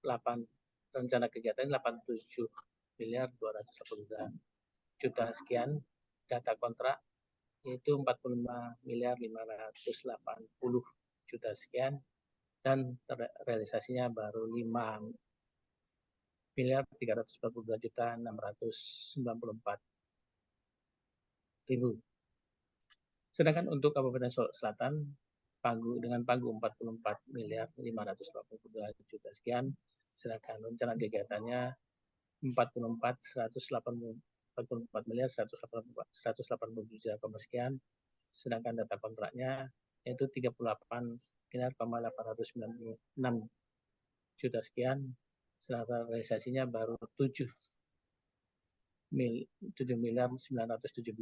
87 miliar 282 juta sekian. Data kontrak yaitu 45 miliar 580 juta sekian dan realisasinya baru 5 miliar 342 juta 694 ribu. Sedangkan untuk Kabupaten Solo Selatan dengan pagu 44 miliar 582 juta sekian, sedangkan rencana kegiatannya 44 miliar 180 juta sekian, sedangkan data kontraknya yaitu 38 miliar 896 juta sekian, sedangkan realisasinya baru 7 miliar 917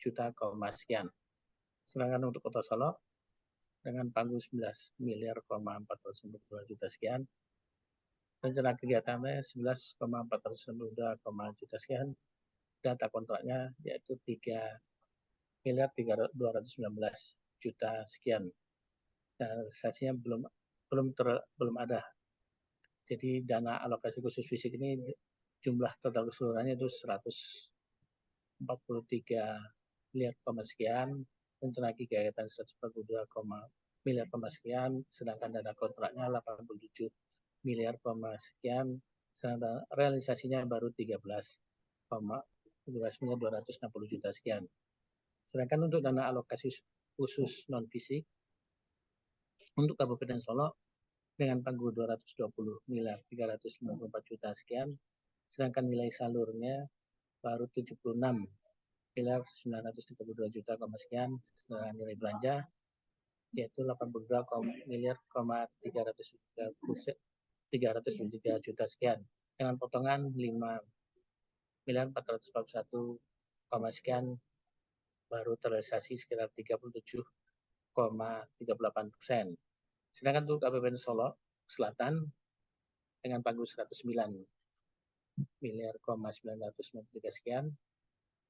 juta sekian. Sedangkan untuk Kota Solo dengan pagu 11 miliar 492 juta sekian, rencana kegiatannya 11,492 juta sekian, data kontraknya yaitu 3 miliar 219 juta sekian. Dan realisasinya belum ada. Jadi dana alokasi khusus fisik ini jumlah total keseluruhannya itu 143 miliar sekian, rencana kegiatan 142 miliar sekian, sedangkan dana kontraknya 87 miliar sekian, sedangkan realisasinya baru 13 miliar 260 juta sekian. Sedangkan untuk dana alokasi khusus non fisik untuk Kabupaten Solok dengan pagu 220 miliar 354 juta sekian, sedangkan nilai salurnya baru 76 miliar 932 juta sekian, sedangkan nilai belanja yaitu 82 miliar 303 juta sekian, dengan potongan 5 miliar 441 sekian baru terrealisasi sekitar 37,38%. Sedangkan untuk Kabupaten Solok Selatan dengan pagu 109 miliar 993 sekian,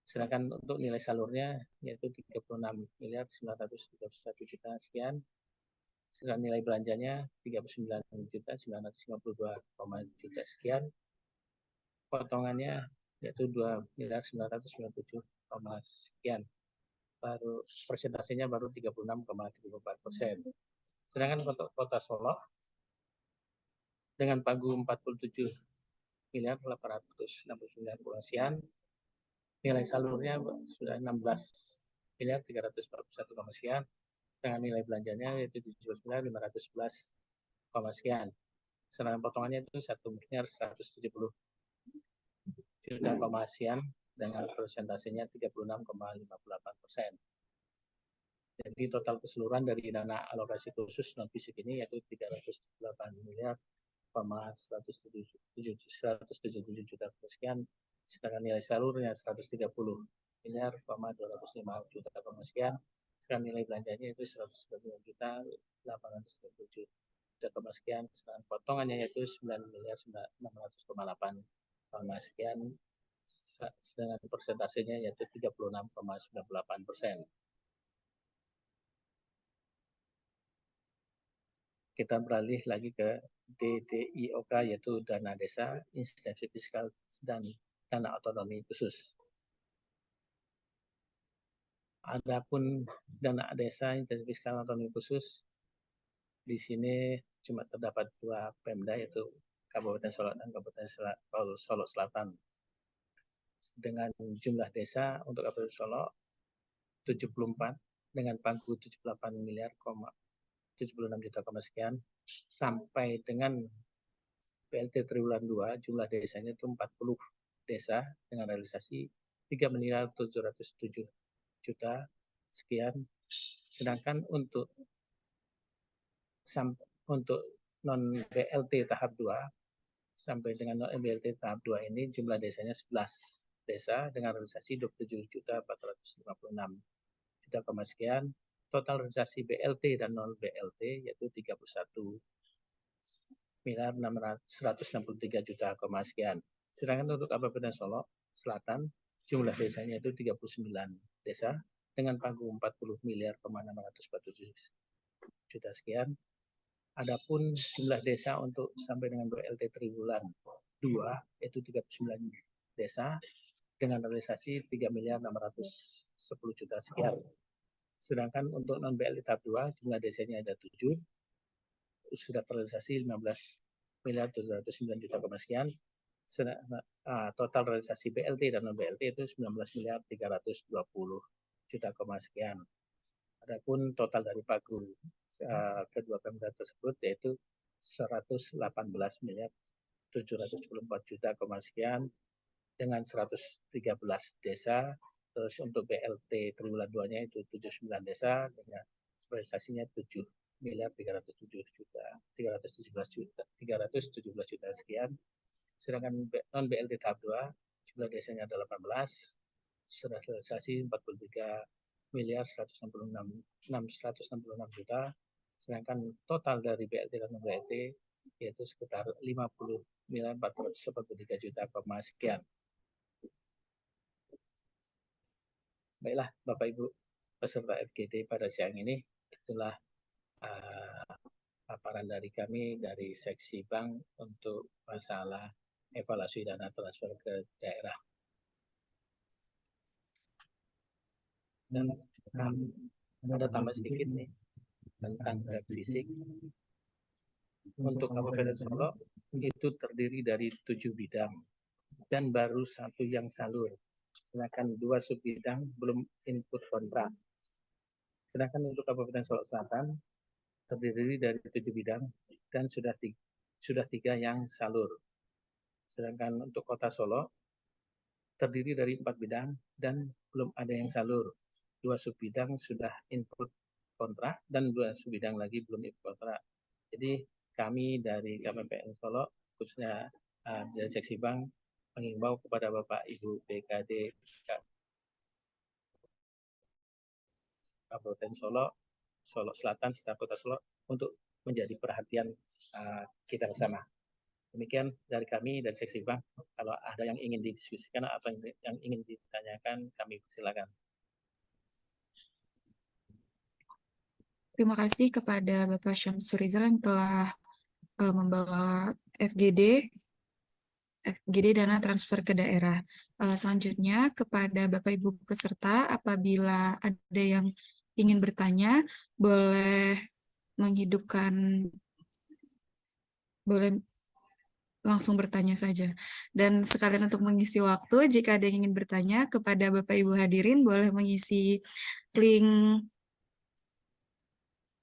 sedangkan untuk nilai salurnya yaitu 36 miliar 931 juta sekian, sedangkan nilai belanjanya 39 juta 952 juta sekian, potongannya yaitu 2 miliar 997 sekian, baru persentasenya baru 36,34%. Sedangkan kota Solok dengan pagu 47 miliar 869 sekian, nilai salurnya sudah 16 miliar 341 sekian, dengan nilai belanjanya yaitu 17 miliar 511 sekian. Sedangkan potongannya itu 1 miliar 170 juta sekian dengan persentasenya 36,58%. Jadi total keseluruhan dari dana alokasi khusus non fisik ini yaitu 308 miliar 177 juta sekian, sedangkan nilai salurnya 130 miliar 205 juta sekian, sedangkan nilai belanjanya itu 199 juta 837 juta sekian, sedangkan potongannya yaitu 9 miliar 600,8 sekian, sedangkan persentasenya yaitu 36,98%. Kita beralih lagi ke DDIOK, yaitu dana desa, insentif fiskal, dan dana otonomi khusus. Adapun dana desa, insentif fiskal, otonomi khusus, di sini cuma terdapat 2 Pemda, yaitu Kabupaten Solok dan Kabupaten Solok Selatan. Dengan jumlah desa untuk Kabupaten Solok 74 dengan pagu 78 miliar 76 juta sekian, sampai dengan PLT triwulan 2 jumlah desanya itu 40 desa dengan realisasi 3 miliar 707 juta sekian. Sedangkan untuk non BLT tahap 2 sampai dengan non BLT tahap 2 ini jumlah desanya 11 desa dengan realisasi 27 juta 456 juta sekian. Total realisasi BLT dan non BLT yaitu 31 miliar 163 juta sekian. Sedangkan untuk Kabupaten Solok Selatan jumlah desanya itu 39 desa dengan pagu 40 miliar 647 juta sekian. Adapun jumlah desa untuk sampai dengan BLT triwulan 2 itu 39 desa dengan realisasi 3 miliar 610 juta sekian. Sedangkan untuk non BLT tahap 2 jumlah desanya ada 7, sudah terrealisasi 15 miliar 709 juta sekian. Total realisasi BLT dan non BLT itu 19 miliar 320 juta sekian. Adapun total dari pagu kedua Pemda tersebut yaitu 118 miliar 774 juta sekian dengan 113 desa. Terus untuk BLT triwulan 2-nya itu 79 desa dengan realisasinya 7 miliar 317 juta sekian. Sedangkan non BLT tahap 2 jumlah desanya ada 18, sudah realisasi 43 miliar 166 juta. Sedangkan total dari BLT dan non BLT yaitu sekitar 50 miliar 443 juta sekian. Baiklah, Bapak Ibu peserta FGD pada siang ini, itulah paparan dari kami dari seksi bank untuk masalah evaluasi dana transfer ke daerah. Dan ada tambah sedikit nih tentang fisik. Untuk Kabupaten Solo itu terdiri dari 7 bidang dan baru 1 yang salur. Sedangkan 2 subbidang belum input kontrak. Sedangkan untuk Kabupaten Solo Selatan terdiri dari 7 bidang dan sudah 3 yang salur. Sedangkan untuk Kota Solo terdiri dari 4 bidang dan belum ada yang salur. 2 subbidang sudah input kontrak dan 2 subbidang lagi belum input kontrak. Jadi kami dari KPPN Solo khususnya dari seksi bank mengimbau kepada Bapak Ibu BKD Kabupaten Solo, Solo Selatan, serta Kota Solo untuk menjadi perhatian kita bersama. Demikian dari kami dari seksi bank. Kalau ada yang ingin didiskusikan atau yang ingin ditanyakan, kami silakan. Terima kasih kepada Bapak Syamsur Rizal yang telah membawa FGD dana transfer ke daerah. Selanjutnya kepada Bapak Ibu peserta, apabila ada yang ingin bertanya, boleh langsung bertanya saja. Dan sekalian untuk mengisi waktu, jika ada yang ingin bertanya kepada Bapak Ibu hadirin, boleh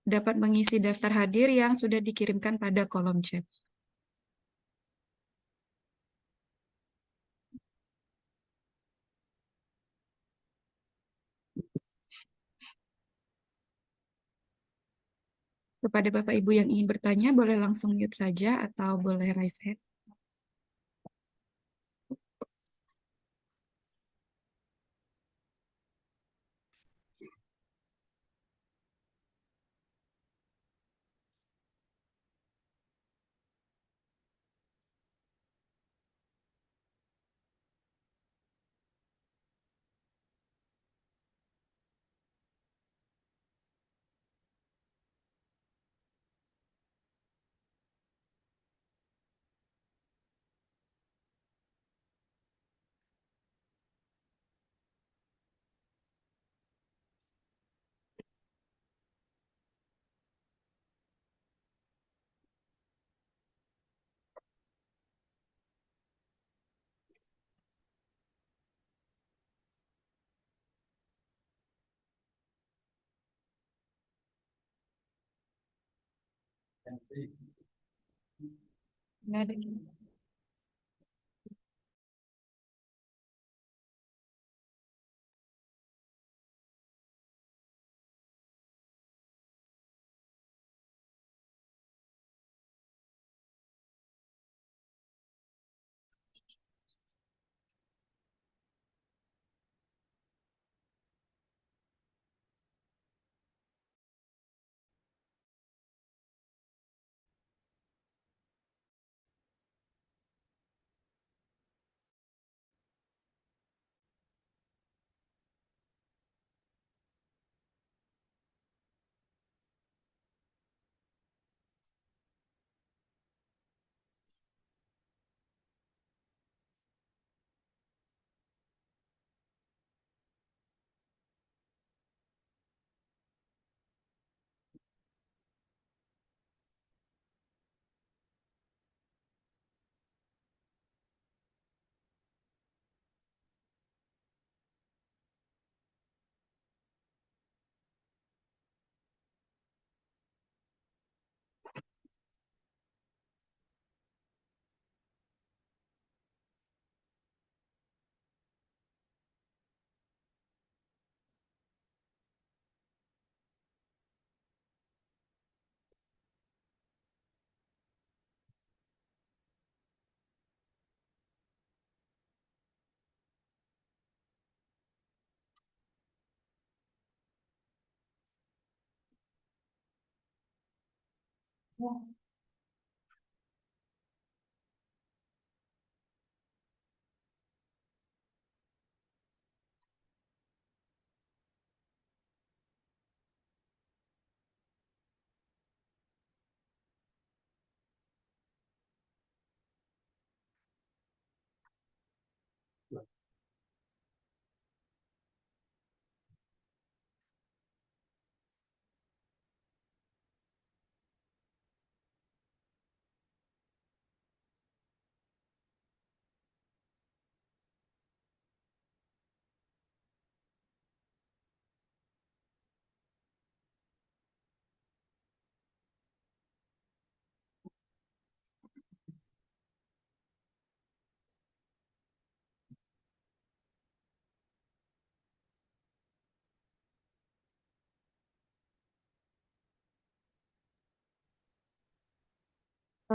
dapat mengisi daftar hadir yang sudah dikirimkan pada kolom chat. Kepada Bapak Ibu yang ingin bertanya, boleh langsung mute saja atau boleh raise hand. Nggak ada.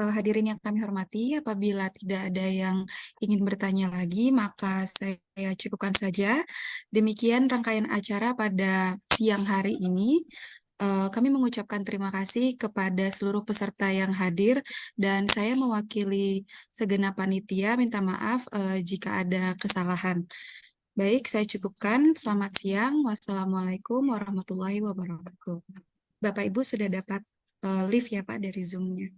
Hadirin yang kami hormati, apabila tidak ada yang ingin bertanya lagi, maka saya cukupkan saja. Demikian rangkaian acara pada siang hari ini. Kami mengucapkan terima kasih kepada seluruh peserta yang hadir, dan saya mewakili segenap panitia minta maaf jika ada kesalahan. Baik, saya cukupkan. Selamat siang. Wassalamualaikum warahmatullahi wabarakatuh. Bapak Ibu sudah dapat live ya Pak dari Zoom-nya.